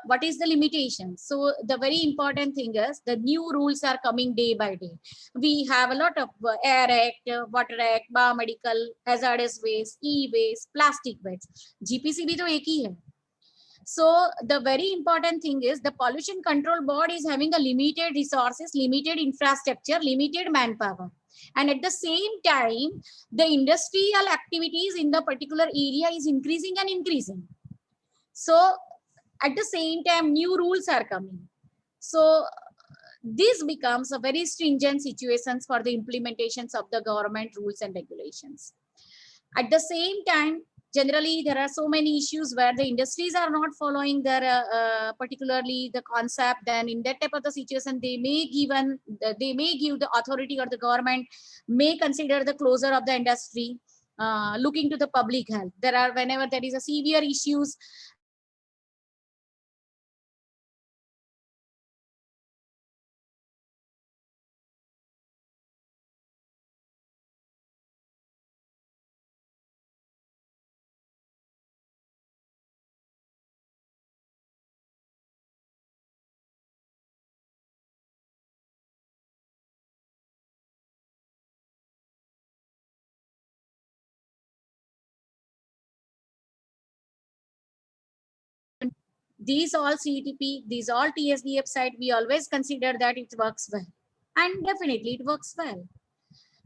Speaker 2: what is the limitation? So the very important thing is the new rules are coming day by day. We have a lot of Air Act, Water Act, biomedical, hazardous waste, e-waste, plastic waste. GPC bhi to ek hi hai. So the very important thing is the Pollution Control Board is having a limited resources, limited infrastructure, limited manpower. And at the same time, the industrial activities in the particular area is increasing and increasing. So at the same time, new rules are coming. So this becomes a very stringent situations for the implementations of the government rules and regulations. At the same time, generally there are so many issues where the industries are not following their particularly the concept. Then in that type of the situation, they may give the authority or the government may consider the closure of the industry, looking to the public health. There are, whenever there is a severe issues, these all CTP, these all TSDF site, we always consider that it works well. And definitely it works well.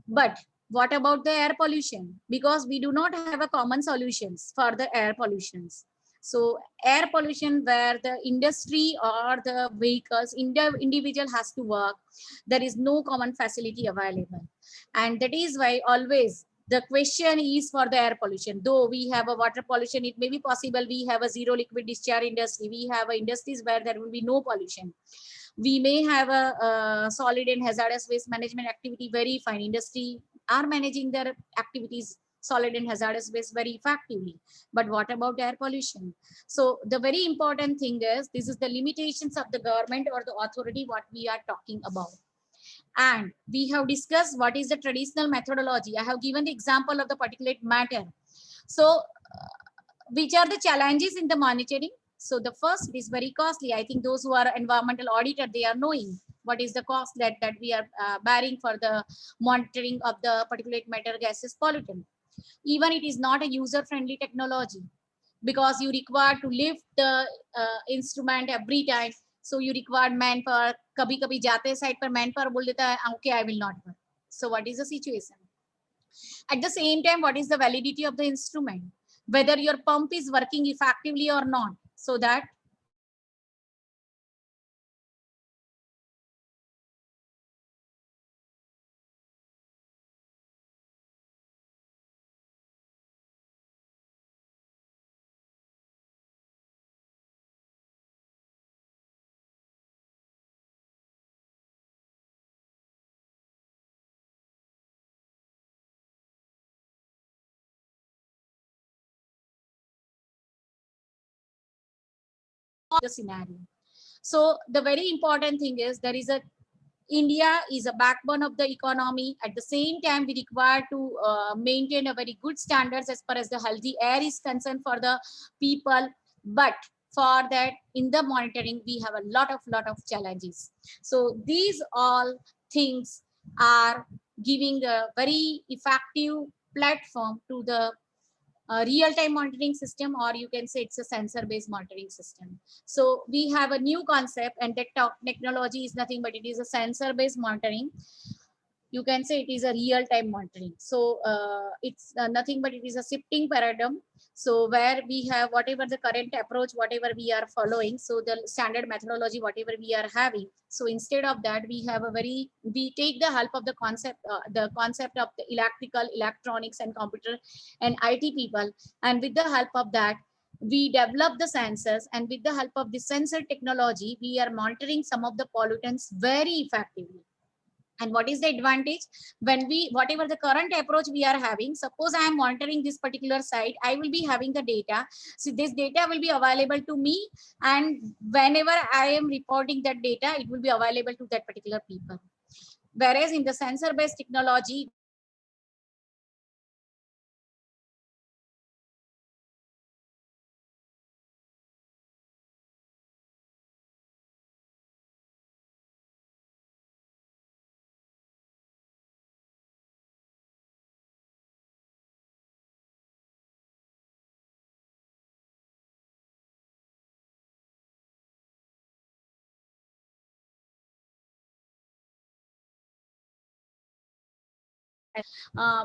Speaker 2: But what about the air pollution? Because we do not have a common solutions for the air pollutions. So air pollution where the industry or the vehicles, individual has to work, there is no common facility available. And that is why always the question is for the air pollution. Though we have a water pollution, it may be possible we have a zero liquid discharge industry. We have industries where there will be no pollution. We may have a solid and hazardous waste management activity very fine. Industry are managing their activities, solid and hazardous waste, very effectively. But what about air pollution? So the very important thing is, this is the limitations of the government or the authority what we are talking about. And we have discussed what is the traditional methodology. I have given the example of the particulate matter. So which are the challenges in the monitoring? So the first is very costly. I think those who are environmental auditor, they are knowing what is the cost that we are bearing for the monitoring of the particulate matter gases pollutant. Even it is not a user-friendly technology, because you require to lift the instrument every time. So you require manpower. Kabhi kabhi jate side par manpower bol deta hai, okay, I will not work. So what is the situation? At the same time, what is the validity of the instrument? Whether your pump is working effectively or not. So that the scenario. So the very important thing is, there is a India is a backbone of the economy. At the same time, we require to maintain a very good standards as far as the healthy air is concerned for the people. But for that, in the monitoring, we have a lot of challenges. So these all things are giving a very effective platform to the real-time monitoring system, or you can say it's a sensor-based monitoring system. So we have a new concept, and that technology is nothing but it is a sensor-based monitoring. You can say it is a real-time monitoring. So it's nothing but it is a shifting paradigm. So where we have whatever the current approach, whatever we are following, so the standard methodology, whatever we are having. So instead of that, we take the help of the concept of the electrical, electronics, and computer and IT people. And with the help of that, we develop the sensors, and with the help of the sensor technology, we are monitoring some of the pollutants very effectively. And what is the advantage? When whatever the current approach we are having, suppose I am monitoring this particular site, I will be having the data. So this data will be available to me, and whenever I am reporting that data, it will be available to that particular people. Whereas in the sensor based technology,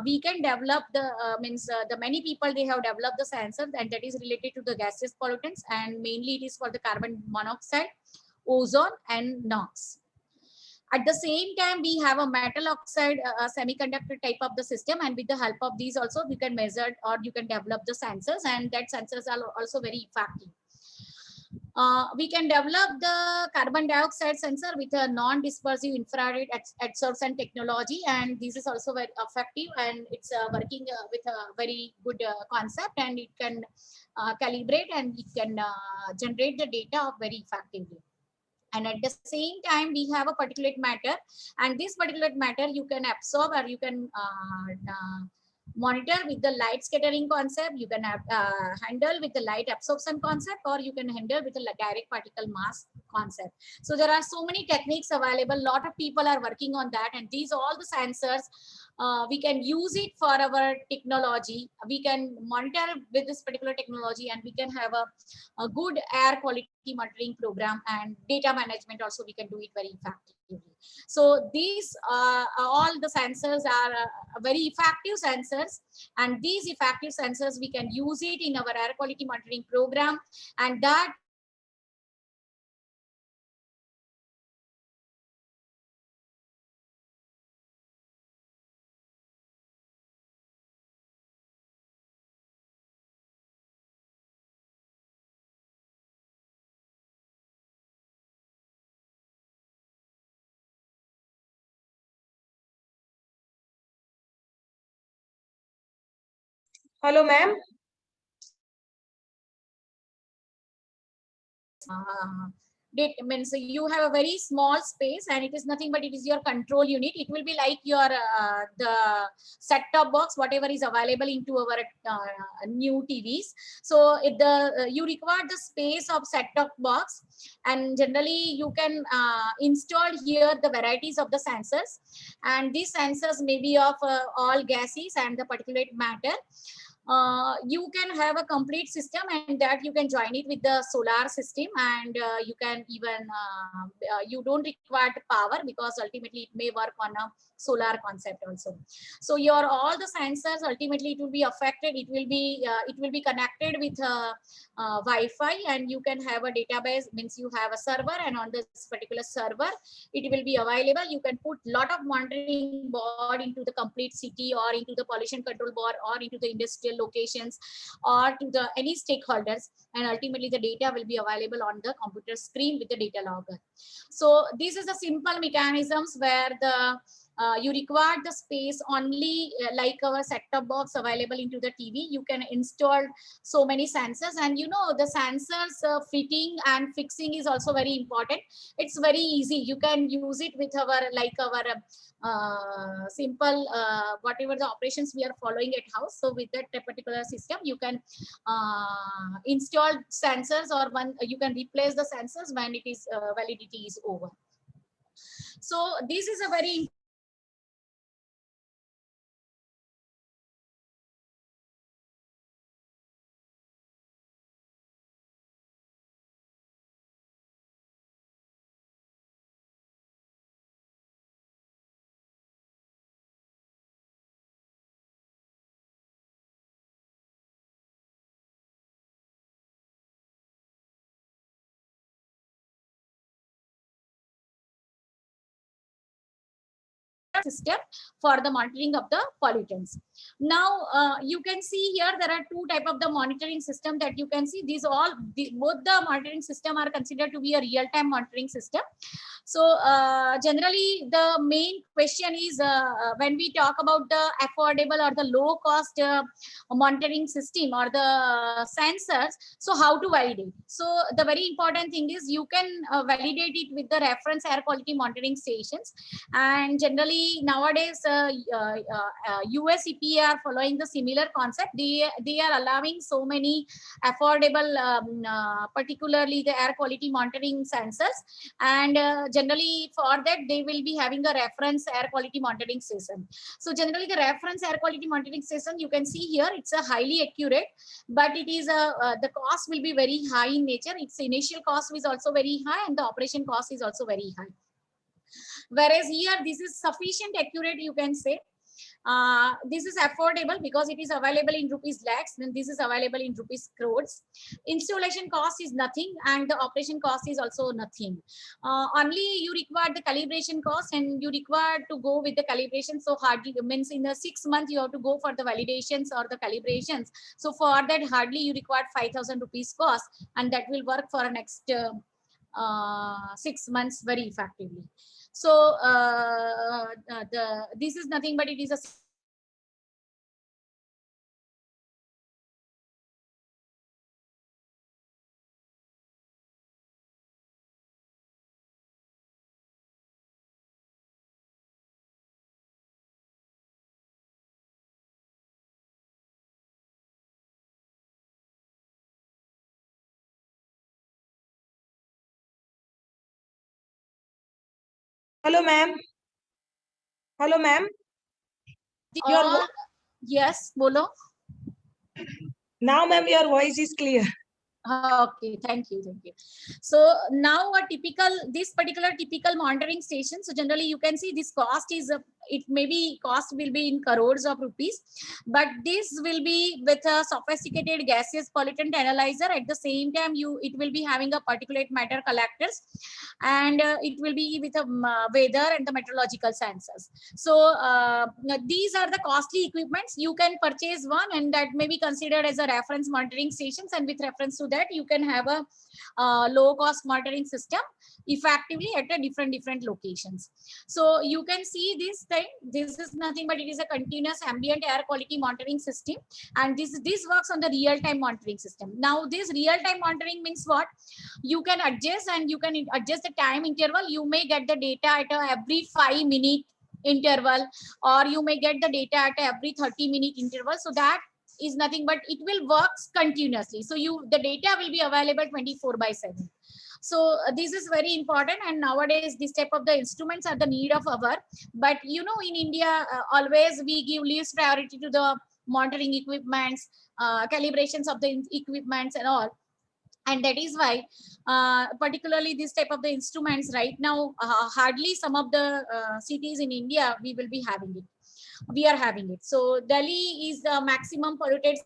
Speaker 2: we can develop the the many people they have developed the sensors, and that is related to the gaseous pollutants, and mainly it is for the carbon monoxide, ozone, and NOx. At the same time, we have a metal oxide semiconductor type of the system, and with the help of these also we can measure or you can develop the sensors, and that sensors are also very effective. We can develop the carbon dioxide sensor with a non-dispersive infrared adsorption technology, and this is also very effective, and it's working with a very good concept, and it can calibrate and it can generate the data very effectively. And at the same time, we have a particulate matter, and this particulate matter you can absorb or you can monitor with the light scattering concept, you can handle with the light absorption concept, or you can handle with the direct particle mass concept. So there are so many techniques available. A lot of people are working on that, and these all the sensors we can use it for our technology. We can monitor with this particular technology, and we can have a good air quality monitoring program, and data management also we can do it very effectively. So these all the sensors are very effective sensors, and these effective sensors we can use it in our air quality monitoring program, and that
Speaker 1: Hello, ma'am.
Speaker 2: it means you have a very small space, and it is nothing but it is your control unit. It will be like your the set-top box, whatever is available into our new TVs. So if the you require the space of set-top box, and generally you can install here the varieties of the sensors, and these sensors may be of all gases and the particulate matter. You can have a complete system, and that you can join it with the solar system, and you can even you don't require the power, because ultimately it may work on a solar concept also. So your all the sensors ultimately it will be affected, it will be connected with Wi-Fi, and you can have a database, means you have a server, and on this particular server it will be available. You can put lot of monitoring board into the complete city, or into the pollution control board, or into the industrial locations, or to the any stakeholders, and ultimately the data will be available on the computer screen with the data logger. So this is the simple mechanisms where the you require the space only like our set-top box available into the TV. You can install so many sensors, and you know the sensors fitting and fixing is also very important. It's very easy. You can use it with our like our simple whatever the operations we are following at house. So with that particular system, you can install sensors, or one you can replace the sensors when it is validity is over. So this is a very system for the monitoring of the pollutants. Now you can see here there are two type of the monitoring system that you can see. These all both the monitoring system are considered to be a real-time monitoring system. So generally the main question is when we talk about the affordable or the low cost monitoring system or the sensors, so how to validate? So the very important thing is you can validate it with the reference air quality monitoring stations, and generally nowadays US EPA are following the similar concept. They are allowing so many affordable particularly the air quality monitoring sensors, and generally for that they will be having a reference air quality monitoring station. So generally the reference air quality monitoring station, you can see here, it's a highly accurate, but it is the cost will be very high in nature. Its initial cost is also very high, and the operation cost is also very high. Whereas here this is sufficient accurate, you can say. This is affordable because it is available in rupees lakhs, then this is available in rupees crores. Installation cost is nothing and the operation cost is also nothing. Only you require the calibration cost and you require to go with the calibration. So hardly means in the 6 months you have to go for the validations or the calibrations. So for that hardly you require 5,000 rupees cost, and that will work for next 6 months very effectively. So this is nothing but it is a
Speaker 1: Hello, ma'am. Hello, ma'am. Your
Speaker 2: all, yes, bolo.
Speaker 1: Now, ma'am, your voice is clear.
Speaker 2: Okay, thank you, thank you. So now a typical, this particular typical monitoring station, so generally you can see this cost is it may be cost will be in crores of rupees, but this will be with a sophisticated gaseous pollutant analyzer. At the same time it will be having a particulate matter collectors, and it will be with a weather and the meteorological sensors. So these are the costly equipments. You can purchase one and that may be considered as a reference monitoring stations, and with reference to that you can have a low cost monitoring system effectively at a different locations. So you can see this thing, this is nothing but it is a continuous ambient air quality monitoring system, and this works on the real-time monitoring system. Now this real-time monitoring means what? You can adjust and you can adjust the time interval. You may get the data at every 5-minute interval, or you may get the data at every 30-minute interval. So that is nothing but it will works continuously. So the data will be available 24/7. So this is very important, and nowadays this type of the instruments are the need of our. But you know, in India, always we give least priority to the monitoring equipments, calibrations of the equipments and all. And that is why particularly this type of the instruments right now hardly some of the cities in India we will be having it, we are having it. So Delhi is the maximum polluted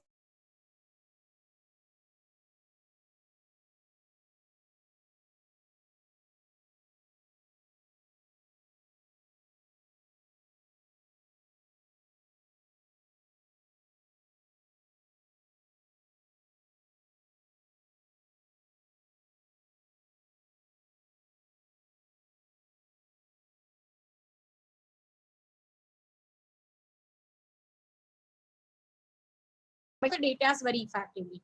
Speaker 2: the data very effectively.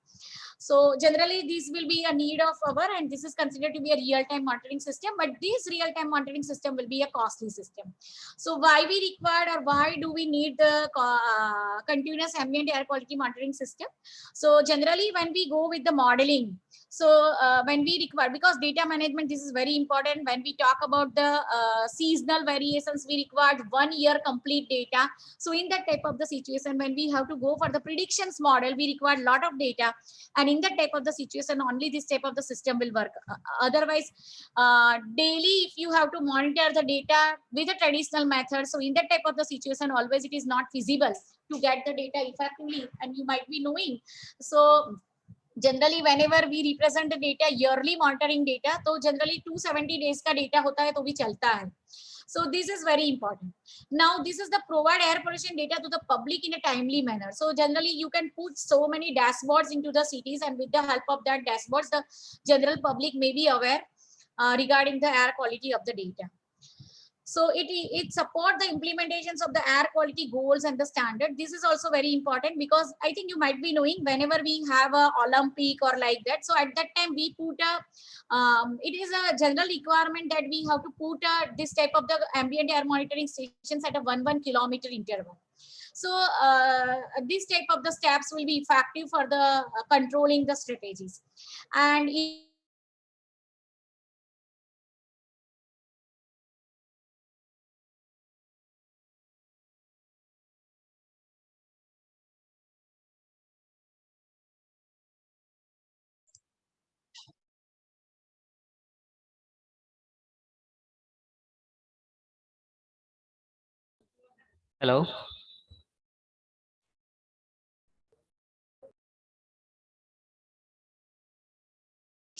Speaker 2: So generally this will be a need of our, and this is considered to be a real-time monitoring system, but this real-time monitoring system will be a costly system. So why we required, or why do we need the continuous ambient air quality monitoring system? So generally when we go with the modeling, so when we require, because data management, this is very important. When we talk about the seasonal variations, we required 1 year complete data. So in that type of the situation, when we have to go for the predictions model, we require a lot of data, and in that type of the situation only this type of the system will work. Otherwise daily if you have to monitor the data with a traditional method, so in that type of the situation always it is not feasible to get the data effectively, and you might be knowing. So generally whenever we represent the data yearly monitoring data, so generally 270 days का data होता है तो भी चलता है. So this is very important. Now this is the provide air pollution data to the public in a timely manner. So generally you can put so many dashboards into the cities, and with the help of that dashboards the general public may be aware regarding the air quality of the data. So it support the implementations of the air quality goals and the standard. This is also very important, because I think you might be knowing whenever we have a Olympic or like that, so at that time we put a it is a general requirement that we have to put this type of the ambient air monitoring stations at a 1 kilometer interval. So this type of the steps will be effective for the controlling the strategies. And
Speaker 5: Hello.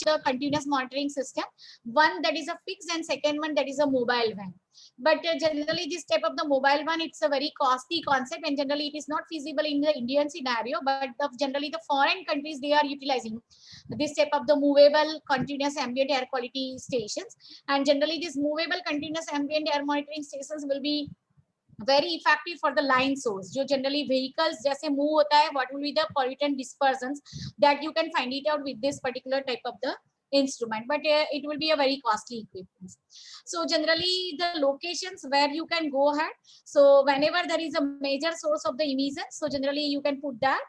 Speaker 2: the continuous monitoring system. One that is a fixed and second one that is a mobile van. But generally this type of the mobile one, it's a very costly concept, and generally it is not feasible in the Indian scenario, but generally the foreign countries, they are utilizing this type of the movable continuous ambient air quality stations. And generally these movable continuous ambient air monitoring stations will be very effective for the line source. जो generally vehicles जैसे move होता है, what will be the pollutant dispersants, that you can find it out with this particular type of the instrument, but it will be a very costly equipment. So generally the locations where you can go ahead, so whenever there is a major source of the emission, so generally you can put that.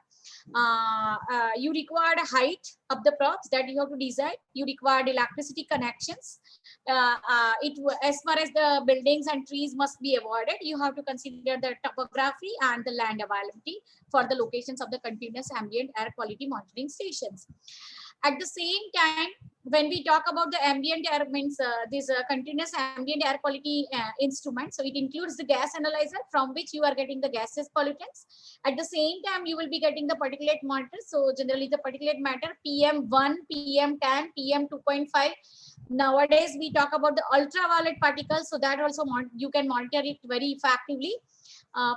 Speaker 2: You require a height of the props that you have to design. You require electricity connections. As far as the buildings and trees must be avoided, you have to consider the topography and the land availability for the locations of the continuous ambient air quality monitoring stations. At the same time, when we talk about the ambient air, means this continuous ambient air quality instrument, so it includes the gas analyzer from which you are getting the gaseous pollutants. At the same time, you will be getting the particulate matter. So generally the particulate matter PM1, PM10, PM2.5. Nowadays we talk about the ultraviolet particles, so that also you can monitor it very effectively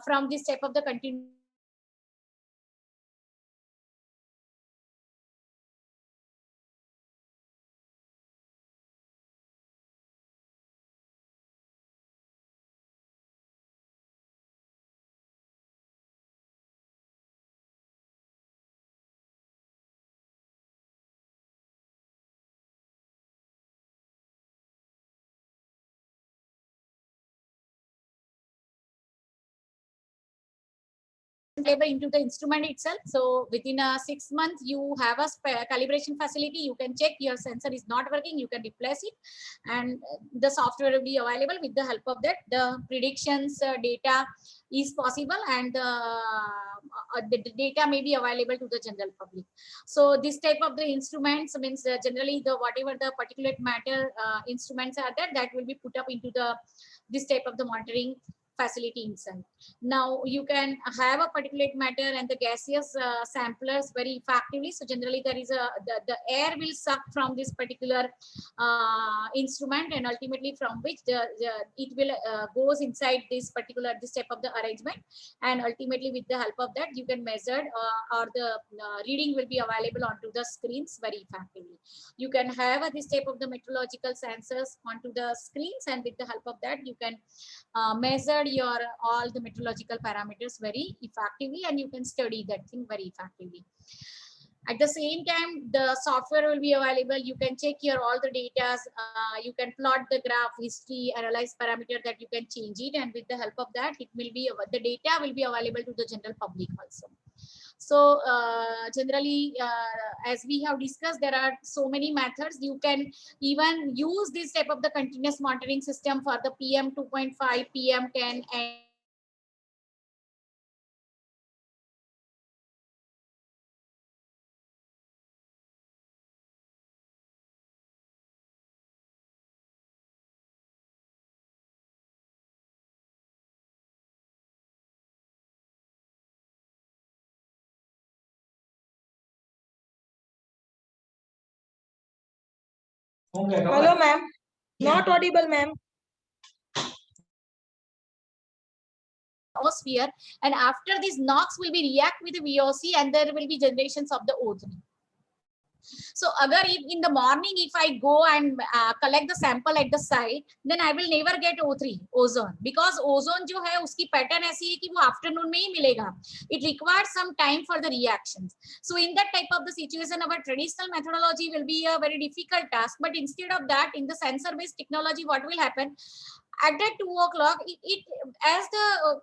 Speaker 2: from this type of the continuous. Into the instrument itself. So within 6 months, you have a calibration facility. You can check your sensor is not working, you can replace it, and the software will be available. With the help of that, the predictions data is possible, and the data may be available to the general public. So this type of the instruments means generally the whatever the particulate matter instruments are there, that will be put up into the this type of the monitoring facility inside. Now you can have a particulate matter and the gaseous samplers very effectively. So generally there is the air will suck from this particular instrument, and ultimately from which it will goes inside this type of the arrangement, and ultimately with the help of that you can measure or the reading will be available onto the screens very effectively. You can have this type of the meteorological sensors onto the screens, and with the help of that you can measure your all the meteorological parameters very effectively, and you can study that thing very effectively. At the same time, the software will be available. You can check your all the data. You can plot the graph, history, analyze parameter, that you can change it, and with the help of that, it will be the data will be available to the general public also. So generally, as we have discussed, there are so many methods. You can even use this type of the continuous monitoring system for the PM 2.5, PM10, and
Speaker 1: Hello, ma'am. Not audible, ma'am.
Speaker 2: atmosphere, and after this NOx will be react with the VOC, and there will be generations of the O3. So agar if in the morning if I go and collect the sample at the site, then I will never get O3 ozone, because ozone जो है उसकी pattern ऐसी है कि वो afternoon में ही मिलेगा. It requires some time for the reactions. So in that type of the situation, our traditional methodology will be a very difficult task. But instead of that, in the sensor based technology, what will happen? At that 2 o'clock, as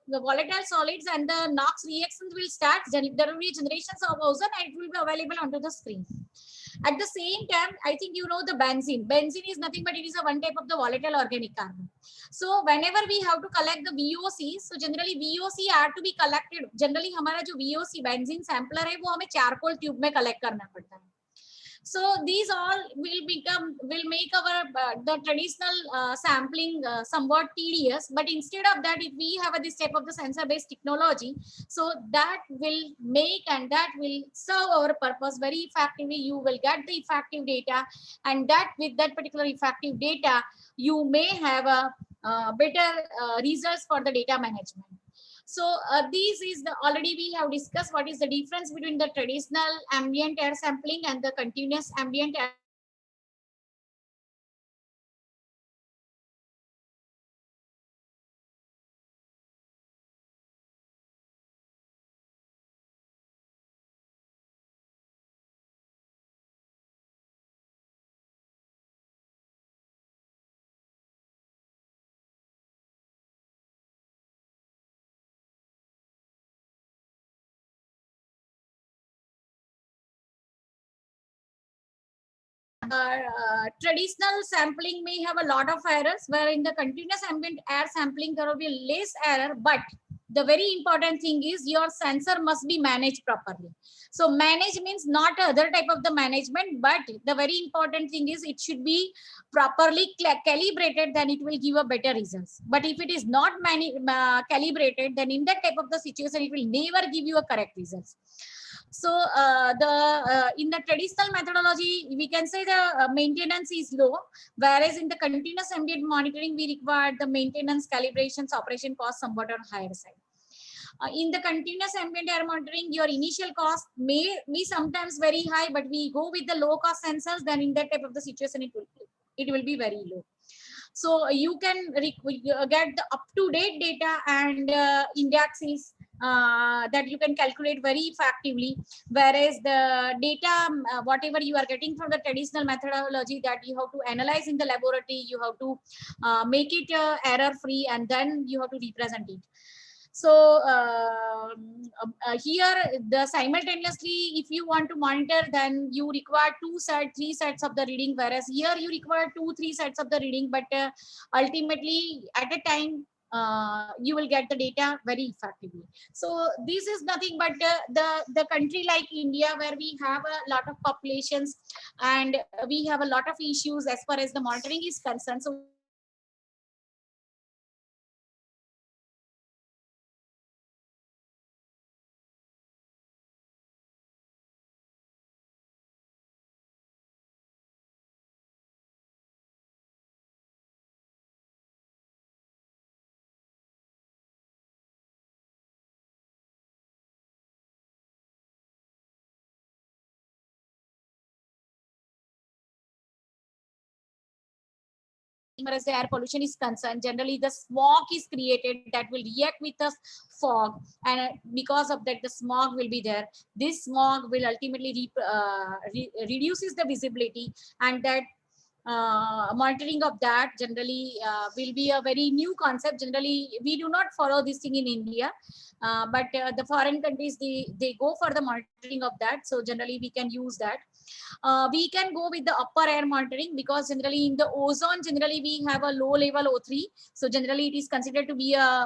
Speaker 2: the volatile solids and the NOx reactions will start, there will be generations of ozone, and it will be available onto the screen. At the same time, I think you know the benzene. Benzene is nothing but it is a one type of the volatile organic carbon. So whenever we have to collect the VOC, so generally VOC are to be collected. Generally हमारा जो VOC benzene sampler है वो हमें charcoal tube में collect करना पड़ता है. So these all will make our the traditional sampling somewhat tedious. But instead of that, if we have this type of the sensor based technology, so that will make and that will serve our purpose very effectively. You will get the effective data, and that with that particular effective data, you may have a better results for the data management. So this is the already we have discussed what is the difference between the traditional ambient air sampling and the continuous ambient air. Traditional sampling may have a lot of errors, where in the continuous ambient air sampling there will be less error, but the very important thing is your sensor must be managed properly. So manage means not other type of the management, but the very important thing is it should be properly calibrated, then it will give a better results. But if it is not calibrated, then in that type of the situation it will never give you a correct results. So in the traditional methodology, we can say the maintenance is low, whereas in the continuous ambient monitoring, we require the maintenance, calibrations, operation cost somewhat on higher side. In the continuous ambient air monitoring, your initial cost may be sometimes very high, but we go with the low cost sensors, then in that type of the situation, it will be very low. So you can get the up-to-date data and indexes that you can calculate very effectively, whereas the data whatever you are getting from the traditional methodology, that you have to analyze in the laboratory, you have to make it error free, and then you have to represent it. So here the simultaneously, if you want to monitor, then you require 3 sets of the reading, whereas here you require 2-3 sets of the reading, but ultimately at a time you will get the data very effectively. So this is nothing but the country like India, where we have a lot of populations and we have a lot of issues as far as the monitoring is concerned. So as the air pollution is concerned, generally the smog is created that will react with the fog, and because of that the smog will be there. This smog will ultimately reduces the visibility, and that monitoring of that generally will be a very new concept. Generally we do not follow this thing in India, but the foreign countries, they go for the monitoring of that. So generally we can use that. We can go with the upper air monitoring, because generally in the ozone, generally we have a low level O3. So generally it is considered to be a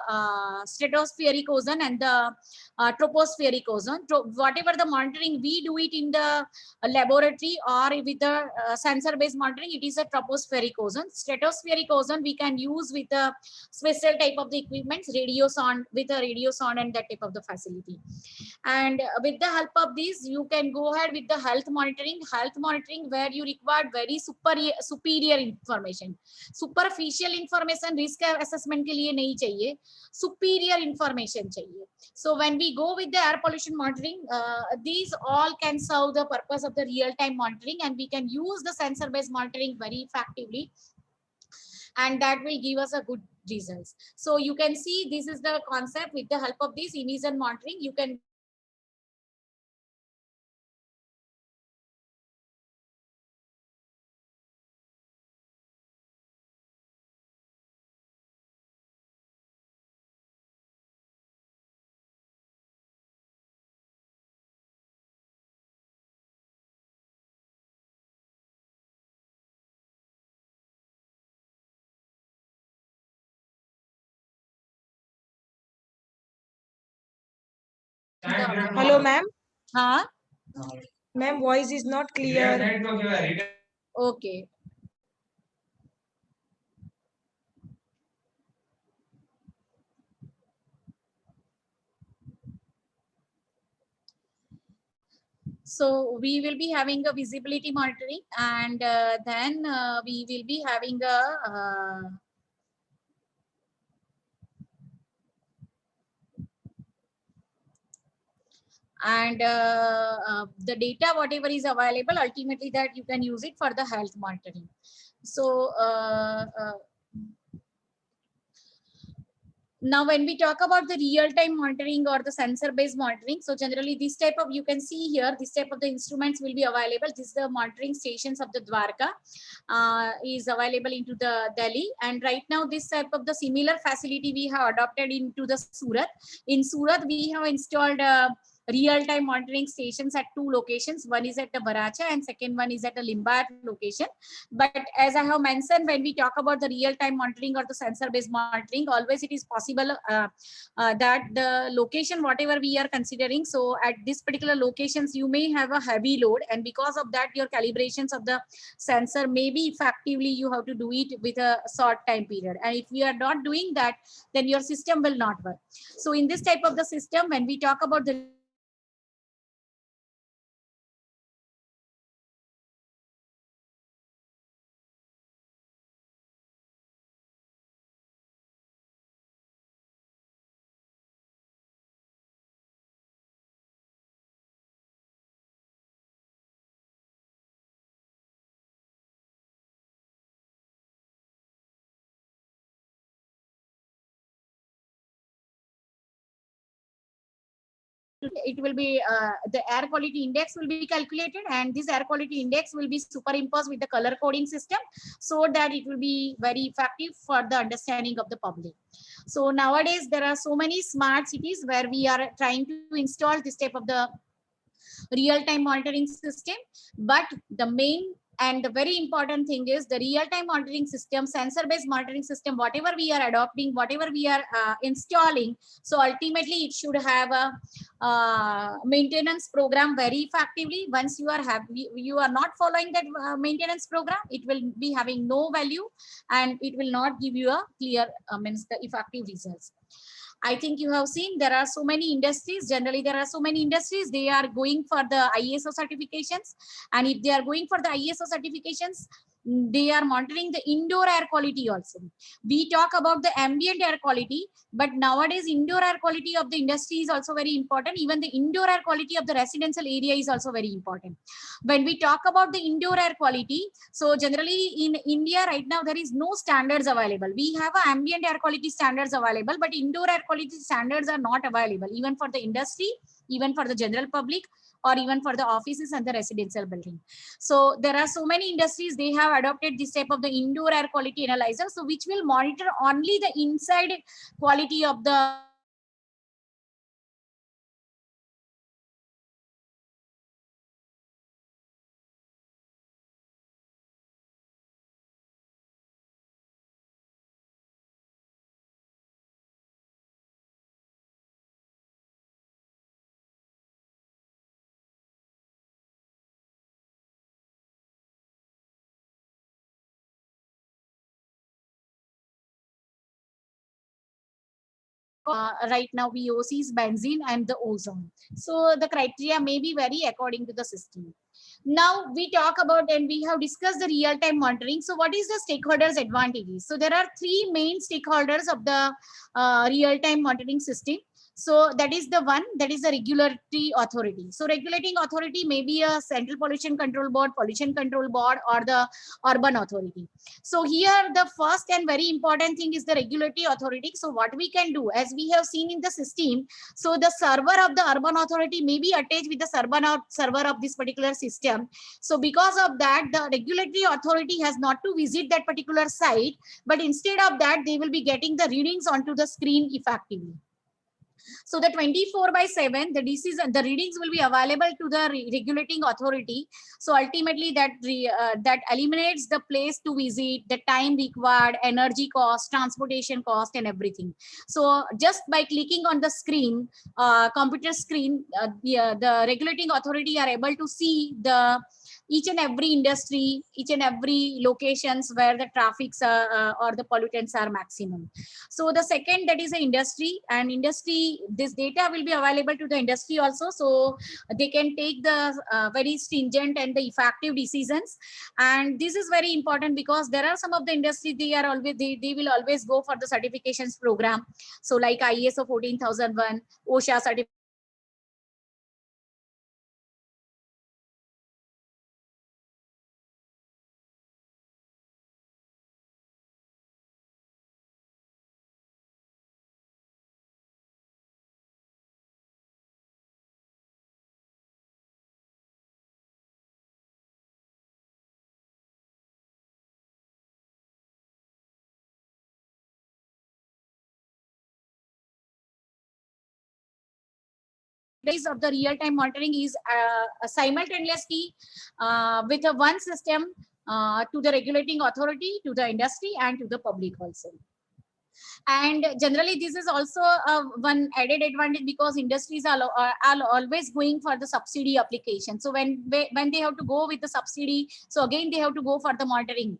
Speaker 2: stratospheric ozone and the tropospheric ozone. Whatever the monitoring we do it in the laboratory or with the sensor based monitoring, it is a tropospheric ozone. Stratospheric ozone we can use with a special type of the equipment, radio sound, with a radio sound and that type of the facility. And with the help of these, you can go ahead with the health monitoring where you require very superior information. Superficial information risk assessment के लिए नहीं चाहिए, superior information चाहिए. So when we go with the air pollution monitoring, these all can serve the purpose of the real time monitoring, and we can use the sensor based monitoring very effectively, and that will give us a good results. So you can see this is the concept. With the help of this emission monitoring, you can
Speaker 1: Hello, ma'am.
Speaker 2: हाँ
Speaker 1: Ma'am, voice is not clear.
Speaker 2: Okay. So we will be having a visibility monitoring, and then we will be having a the data whatever is available, ultimately that you can use it for the health monitoring. So now when we talk about the real-time monitoring or the sensor-based monitoring, so generally this type of, you can see here, this type of the instruments will be available. This is the monitoring stations of the Dwarka is available into the Delhi, and right now this type of the similar facility we have adopted into the Surat. In Surat we have installed real-time monitoring stations at 2 locations. One is at the Baracha and second one is at the Limbat location. But as I have mentioned, when we talk about the real-time monitoring or the sensor-based monitoring, always it is possible that the location, whatever we are considering, so at this particular locations, you may have a heavy load, and because of that, your calibrations of the sensor may be effectively, you have to do it with a short time period. And if you are not doing that, then your system will not work. So in this type of the system, when we talk about the it will be the air quality index will be calculated, and this air quality index will be superimposed with the color coding system, so that it will be very effective for the understanding of the public. So nowadays there are so many smart cities where we are trying to install this type of the real-time monitoring system. But the main and the very important thing is the real-time monitoring system, sensor-based monitoring system, whatever we are adopting, whatever we are installing, so ultimately it should have a maintenance program very effectively. Once you are you are not following that maintenance program, it will be having no value, and it will not give you a clear means the effective results. I think you have seen there are so many industries. Generally, there are so many industries. They are going for the ISO certifications, and if they are going for the ISO certifications, they are monitoring the indoor air quality also. We talk about the ambient air quality, but nowadays indoor air quality of the industry is also very important. Even the indoor air quality of the residential area is also very important. When we talk about the indoor air quality, so generally in India right now there is no standards available. We have ambient air quality standards available, but indoor air quality standards are not available even for the industry, even for the general public, or even for the offices and the residential building. So there are so many industries, they have adopted this type of the indoor air quality analyzer, so which will monitor only the inside quality of the right now VOCs, benzene, and the ozone. So the criteria may be vary according to the system. Now we talk about, and we have discussed the real-time monitoring. So what is the stakeholders advantages? So there are 3 main stakeholders of the real-time monitoring system. So that is the one, that is the regulatory authority. So regulating authority may be a central pollution control board, pollution control board, or the urban authority. So here the first and very important thing is the regulatory authority. So what we can do, as we have seen in the system, so the server of the urban authority may be attached with the server of this particular system. So because of that, the regulatory authority has not to visit that particular site, but instead of that, they will be getting the readings onto the screen effectively. So the 24/7, the readings will be available to the regulating authority. So ultimately that eliminates the place to visit, the time required, energy cost, transportation cost, and everything. So just by clicking on the screen, computer screen, the regulating authority are able to see the each and every industry, each and every locations where the traffics or the pollutants are maximum. So the second, that is the industry, and industry, this data will be available to the industry also, so they can take the very stringent and the effective decisions. And this is very important because there are some of the industry, they will always go for the certifications program, so like ISO 14001, OSHA certification. Of the real-time monitoring is simultaneously with a one system to the regulating authority, to the industry, and to the public also. And generally this is also one added advantage because industries are always going for the subsidy application. So when they have to go with the subsidy, so again they have to go for the monitoring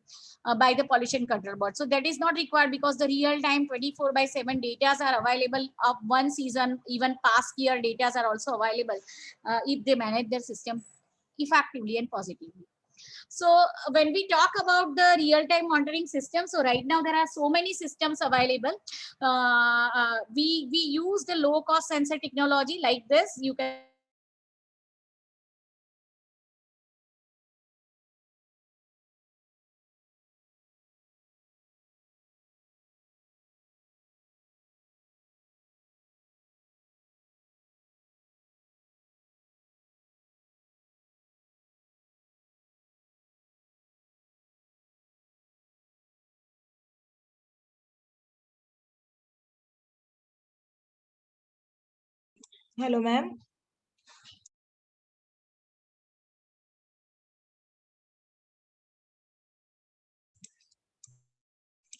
Speaker 2: by the pollution control board. So that is not required because the real time 24/7 data are available of one season, even past year data are also available if they manage their system effectively and positively. So when we talk about the real-time monitoring system, so right now there are so many systems available. We use the low-cost sensor technology like this. You can
Speaker 1: Hello, ma'am.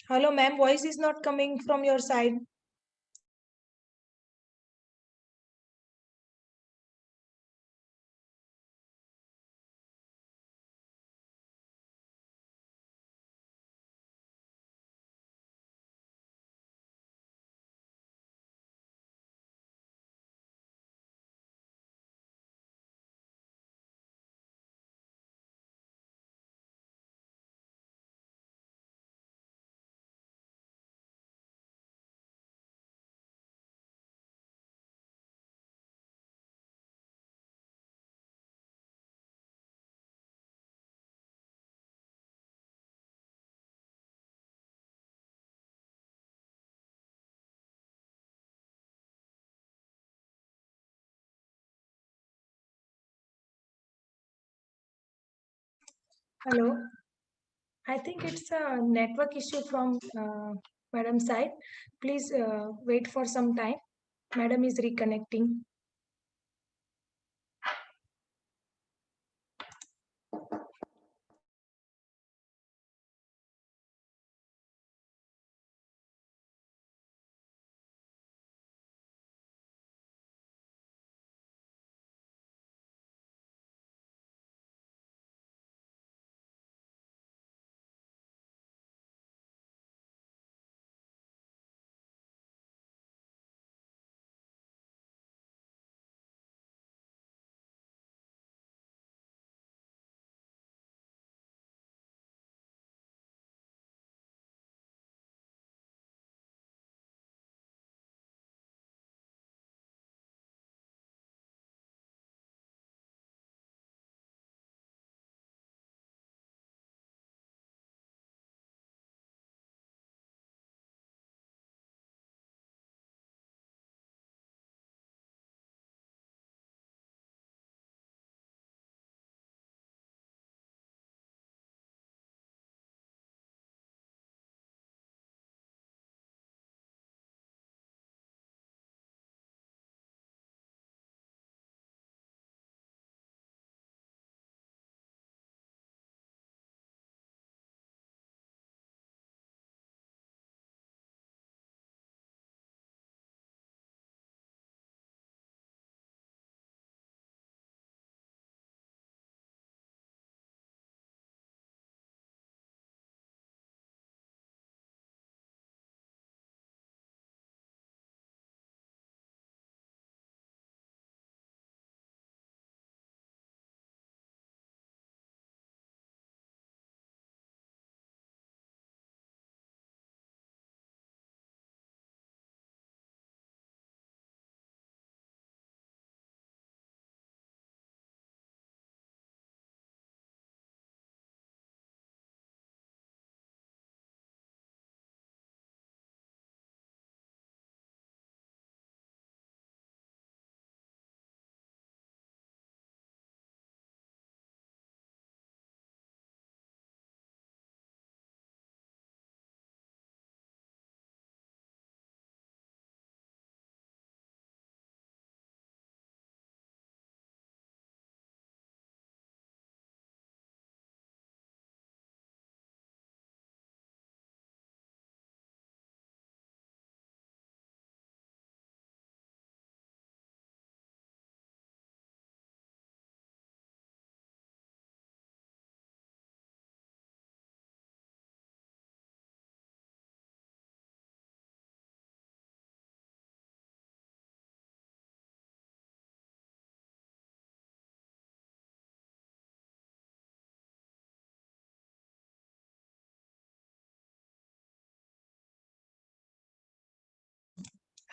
Speaker 1: Hello, ma'am. Voice is not coming from your side. Hello. I think it's a network issue from madam's side. Please wait for some time. Madam is reconnecting.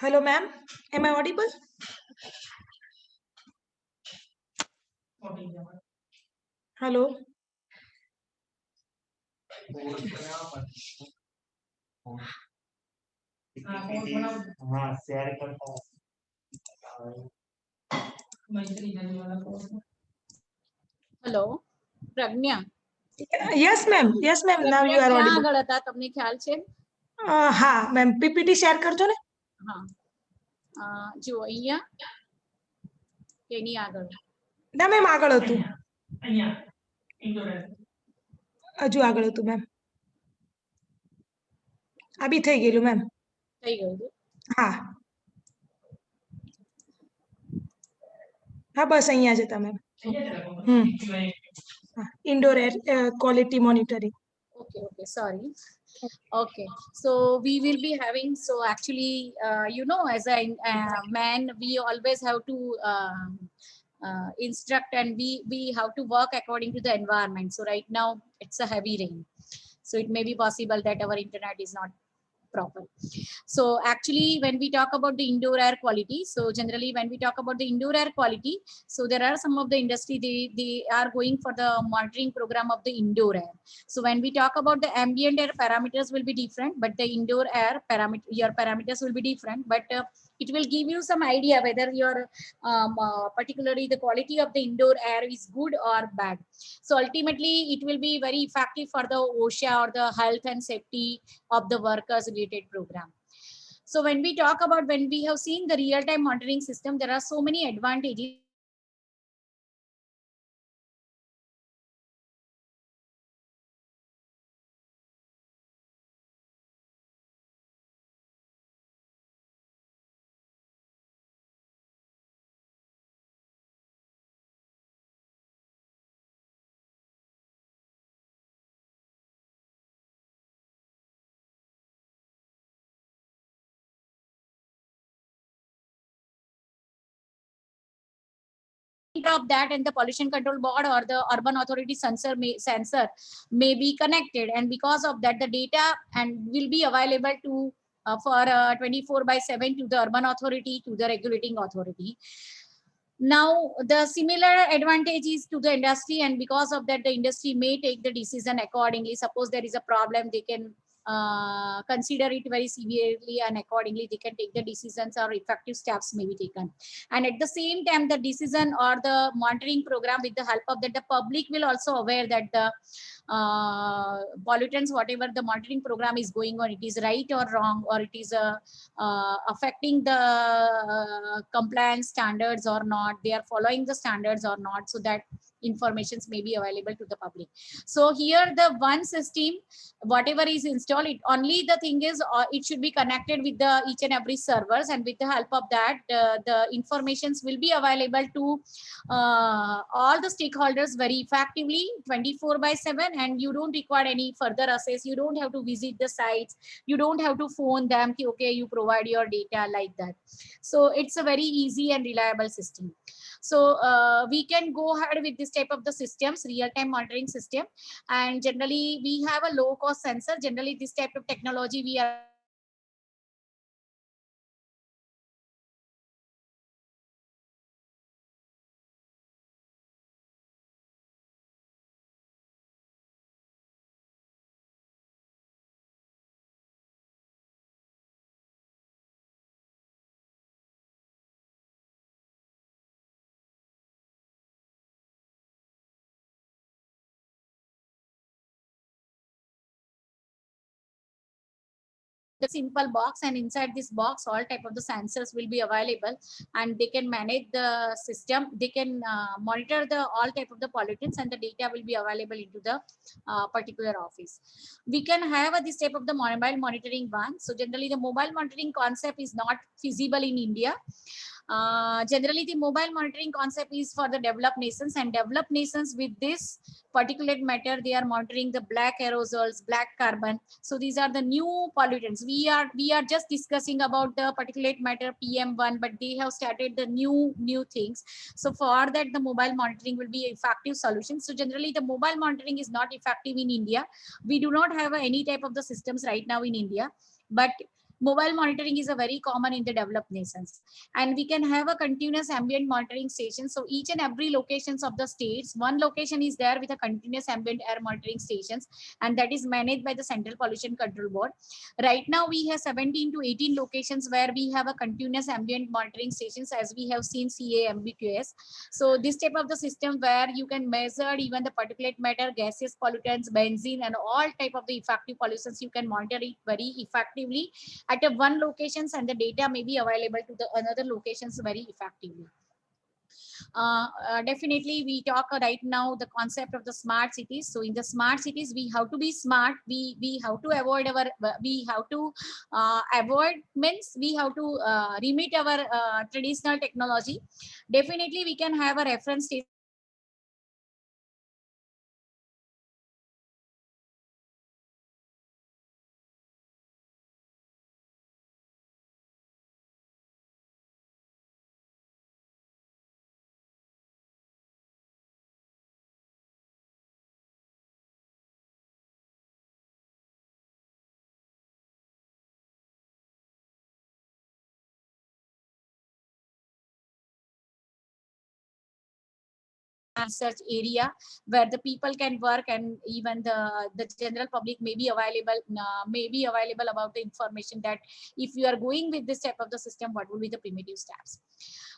Speaker 1: Hello, ma'am. Am I audible? Hello.
Speaker 2: Hello Pragya
Speaker 1: Yes, ma'am. Yes, ma'am. Now
Speaker 2: Pragya
Speaker 1: you are
Speaker 2: ક્યાં
Speaker 1: audible.
Speaker 2: આગળ હતા તમને ખ્યાલ છે?
Speaker 1: હા, ma'am. PPT share કરજો ને.
Speaker 2: હા જુઓ અહીંયા કે એની આગળ?
Speaker 1: ના, ma'am, આગળ હતું. હજુ આગળ હતું, ma'am. આ બી થઈ ગયેલું, ma'am.
Speaker 2: થઈ ગયું હતું?
Speaker 1: હા. હા, બસ અહીંયા જ હતા, ma'am. Indoor air quality monitoring.
Speaker 2: Okay, sorry. Okay, so we will be having, so actually as a man we always have to instruct, and we have to work according to the environment. So right now it's a heavy rain, so it may be possible that our internet is not proper. So actually when we talk about the indoor air quality, so generally when we talk about the indoor air quality, so there are some of the industry, they are going for the monitoring program of the indoor air. So when we talk about the ambient air, parameters will be different, but the indoor air parameter, your parameters will be different, but it will give you some idea whether your particularly the quality of the indoor air is good or bad. So ultimately it will be very effective for the OSHA or the health and safety of the workers related program. So when we talk about, when we have seen the real-time monitoring system, there are so many advantages. Of that, and the pollution control board or the urban authority sensor may be connected, and because of that the data and will be available to for 24/7 to the urban authority, to the regulating authority. Now the similar advantages to the industry, and because of that the industry may take the decision accordingly. Suppose there is a problem, they can consider it very severely, and accordingly they can take the decisions or effective steps may be taken. And at the same time the decision or the monitoring program, with the help of that the public will also aware that the pollutants, whatever the monitoring program is going on, it is right or wrong, or it is affecting the compliance standards or not, they are following the standards or not, so that informations may be available to the public. So here the one system, whatever is installed, it only the thing is it should be connected with the each and every servers, and with the help of that the informations will be available to all the stakeholders very effectively 24/7, and you don't require any further access, you don't have to visit the sites, you don't have to phone them, okay, you provide your data like that. So it's a very easy and reliable system. So we can go ahead with this type of the systems, real-time monitoring system, and generally we have a low-cost sensor. Generally this type of technology we are the simple box, and inside this box all type of the sensors will be available, and they can manage the system, they can monitor the all type of the pollutants, and the data will be available into the particular office. We can have this type of the mobile monitoring one. So generally the mobile monitoring concept is not feasible in India. Generally the mobile monitoring concept is for the developed nations, and developed nations with this particulate matter, they are monitoring the black aerosols, black carbon. So these are the new pollutants. We are just discussing about the particulate matter PM1, but they have started the new things. So for that the mobile monitoring will be effective solution. So generally the mobile monitoring is not effective in India. We do not have any type of the systems right now in India, but Mobile monitoring is a very common in the developed nations, and we can have a continuous ambient monitoring station. So each and every locations of the states, one location is there with a continuous ambient air monitoring stations, and that is managed by the Central Pollution Control Board. Right now we have 17 to 18 locations where we have a continuous ambient monitoring stations, as we have seen CAMBQS. So this type of the system where you can measure even the particulate matter, gaseous pollutants, benzene, and all type of the effective pollutions, you can monitor it very effectively at a one locations, and the data may be available to the another locations very effectively. Definitely we talk right now the concept of the smart cities. So in the smart cities, we have to be smart. We have to avoid our, we have to avoid means we have to remit our traditional technology. Definitely we can have a reference station research area where the people can work, and even the general public may be available about the information that if you are going with this type of the system, what will be the primitive steps.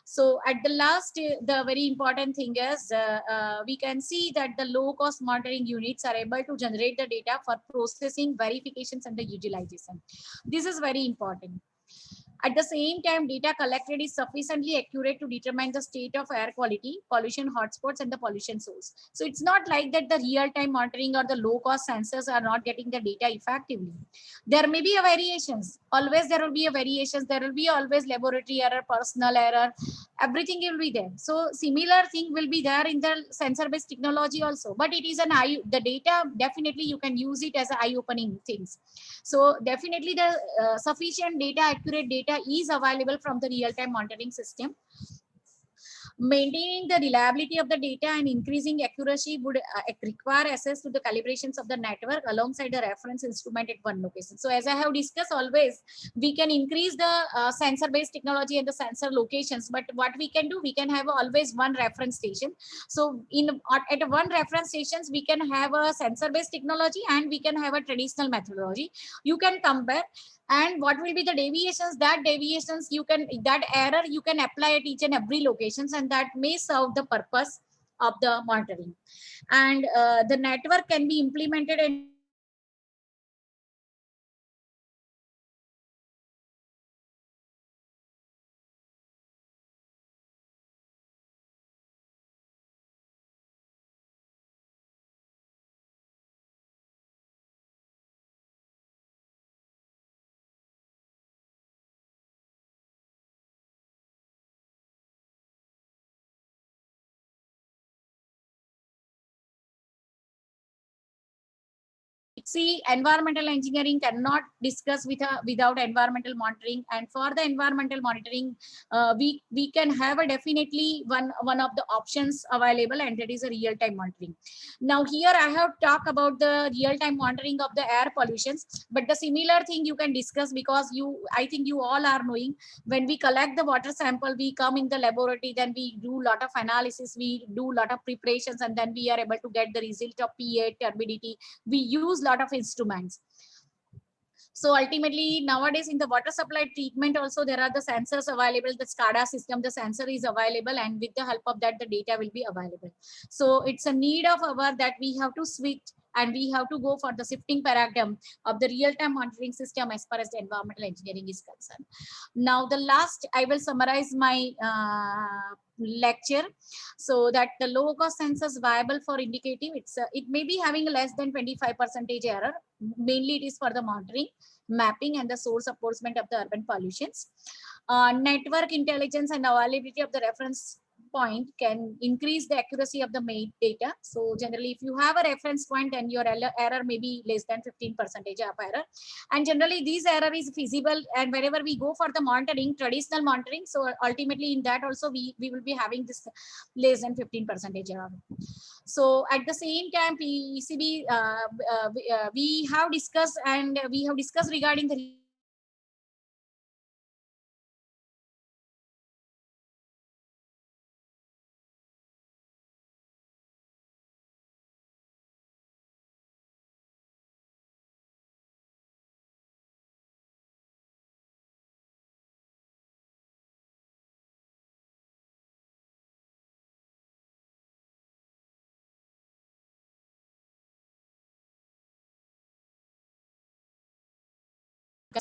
Speaker 2: So at the last, the very important thing is we can see that the low cost monitoring units are able to generate the data for processing, verifications, and the utilization. This is very important. At the same time, data collected is sufficiently accurate to determine the state of air quality, pollution hotspots, and the pollution source. So it's not like that the real-time monitoring or the low-cost sensors are not getting the data effectively. There may be a variations. Always there will be a variations. There will be always laboratory error, personal error. Everything will be there. So similar thing will be there in the sensor-based technology also. But it is an eye. The data definitely you can use it as an eye-opening things. So definitely the sufficient data, accurate data is available from the real-time monitoring system. Maintaining the reliability of the data and increasing accuracy would require access to the calibrations of the network alongside the reference instrument at one location. So as I have discussed, always we can increase the sensor-based technology and the sensor locations, but what we can do, we can have always one reference station. So at one reference stations, we can have a sensor-based technology and we can have a traditional methodology. You can compare, and what will be the deviations, that deviations you can, that error you can apply at each and every locations, and that may serve the purpose of the monitoring. And the network can be implemented and see, environmental engineering cannot discuss without environmental monitoring. And for the environmental monitoring, we can have a definitely one of the options available, and that is a real-time monitoring. Now here I have talked about the real-time monitoring of the air pollutions, but the similar thing you can discuss, because I think you all are knowing, when we collect the water sample, we come in the laboratory, then we do a lot of analysis, we do a lot of preparations, and then we are able to get the result of pH, turbidity. We use a lot of instruments. So ultimately, nowadays in the water supply treatment also, there are the sensors available, the SCADA system, the sensor is available, and with the help of that, the data will be available. So it's a need of our that we have to switch, and we have to go for the shifting paradigm of the real-time monitoring system as far as the environmental engineering is concerned. Now, the last, I will summarize my lecture. So that the low cost sensors viable for indicative, it may be having less than 25% error. Mainly it is for the monitoring, mapping, and the source apportionment of the urban pollutions. Network intelligence and availability of the reference point can increase the accuracy of the made data. So generally, if you have a reference point, then your error may be less than 15% of error. And generally, this error is feasible. And wherever we go for the monitoring, traditional monitoring, so ultimately in that also we will be having this less than 15% error. So at the same time, PCB, we have discussed, and we have discussed regarding the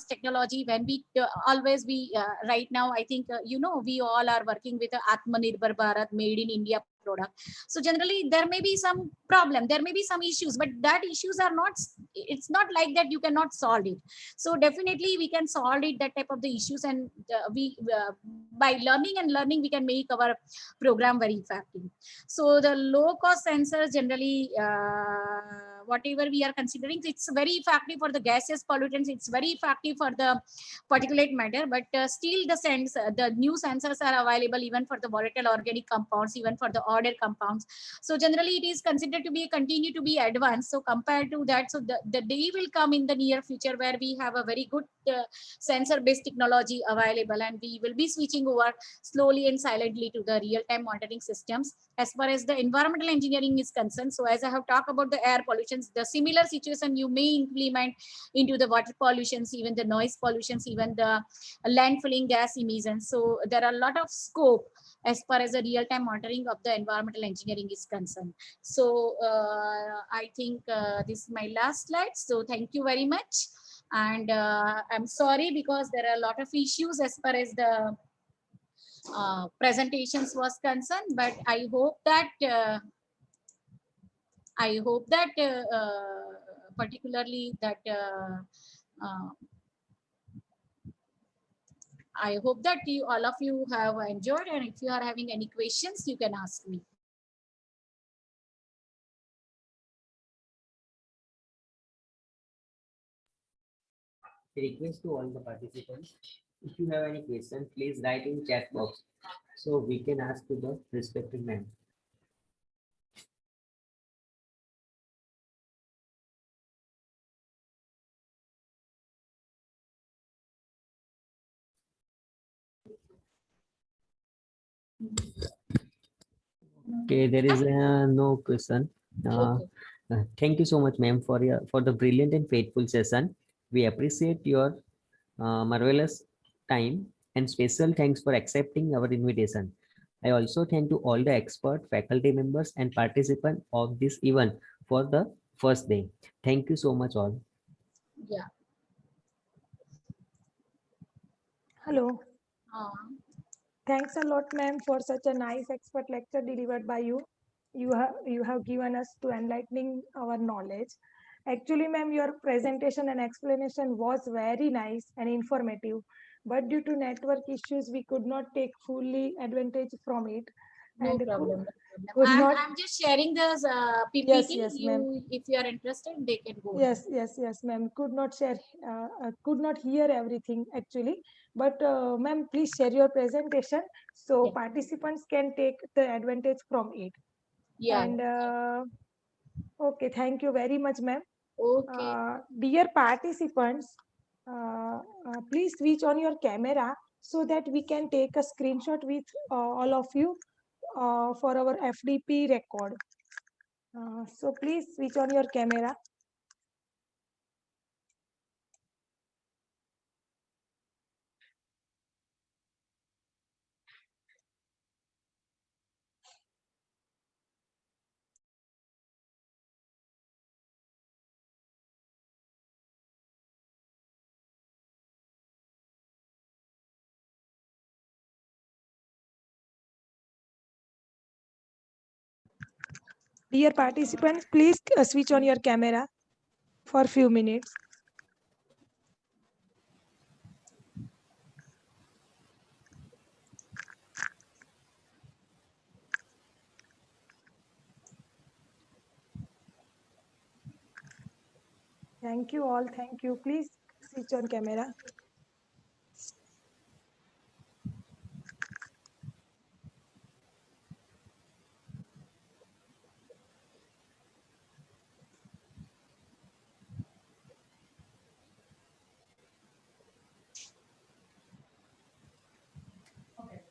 Speaker 2: technology. When we always we right now, I think we all are working with a Atmanirbhar Bharat, made in India product. So generally there may be some problem, there may be some issues, but that issues are not, it's not like that you cannot solve it. So definitely we can solve it, that type of the issues, and we by learning and learning we can make our program very effective. So the low cost sensors generally, whatever we are considering, it's very effective for the gaseous pollutants, it's very effective for the particulate matter, but still the new sensors are available even for the volatile organic compounds, even for the order compounds. So generally it is considered to be continue to be advanced. So compared to that, so the day will come in the near future where we have a very good sensor based technology available, and we will be switching over slowly and silently to the real time monitoring systems as far as the environmental engineering is concerned. So as I have talked about the air pollutions, the similar situation you may implement into the water pollutions, even the noise pollutions, even the landfilling gas emissions. So there are a lot of scope as far as the real-time monitoring of the environmental engineering is concerned. So I think this is my last slide. So thank you very much. And I'm sorry because there are a lot of issues as far as the presentations was concerned, but I hope that particularly that I hope that all of you have enjoyed, and if you are having any questions, you can ask me.
Speaker 5: A request to all the participants. If you have any question, please write in chat box so we can ask to the respective ma'am. Okay, there is no question.
Speaker 2: Okay.
Speaker 5: Thank you so much, ma'am, for the brilliant and faithful session. We appreciate your marvelous time, and special thanks for accepting our invitation. I also thank to all the expert faculty members and participants of this event for the first day. Thank you so much all.
Speaker 2: Yeah.
Speaker 1: Hello.
Speaker 2: Uh,
Speaker 1: Thanks a lot, ma'am, for such a nice expert lecture delivered by you. You have given us to enlightening our knowledge. Actually, ma'am, your presentation and explanation was very nice and informative, but due to network issues, we could not take fully advantage from it.
Speaker 2: no
Speaker 1: And
Speaker 2: problem.
Speaker 1: could not.
Speaker 2: I'm just sharing this PPT.
Speaker 1: Yes, ma'am.
Speaker 2: If you are interested, they can go.
Speaker 1: Yes, ma'am. Could not share, could not hear everything actually. But ma'am, please share your presentation so
Speaker 2: Yeah.
Speaker 1: participants can take the advantage from it.
Speaker 2: Yeah.
Speaker 1: And okay, thank you very much, ma'am.
Speaker 2: Okay.
Speaker 1: Dear participants, please switch on your camera so that we can take a screenshot with all of you for our FDP record. So please switch on your camera. Dear participants, please switch on your camera for a few minutes. Thank you all. Thank you. Please switch on camera.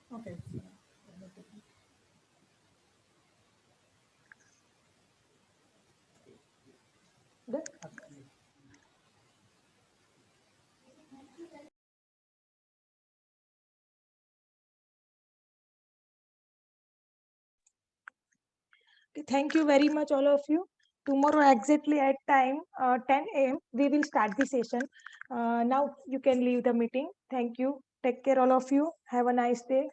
Speaker 1: Okay. Done? Thank you very much, all of you. Tomorrow exactly at time 10 a.m. we will start the session. Now you can leave the meeting. Thank you. Take care, all of you. Have a nice day.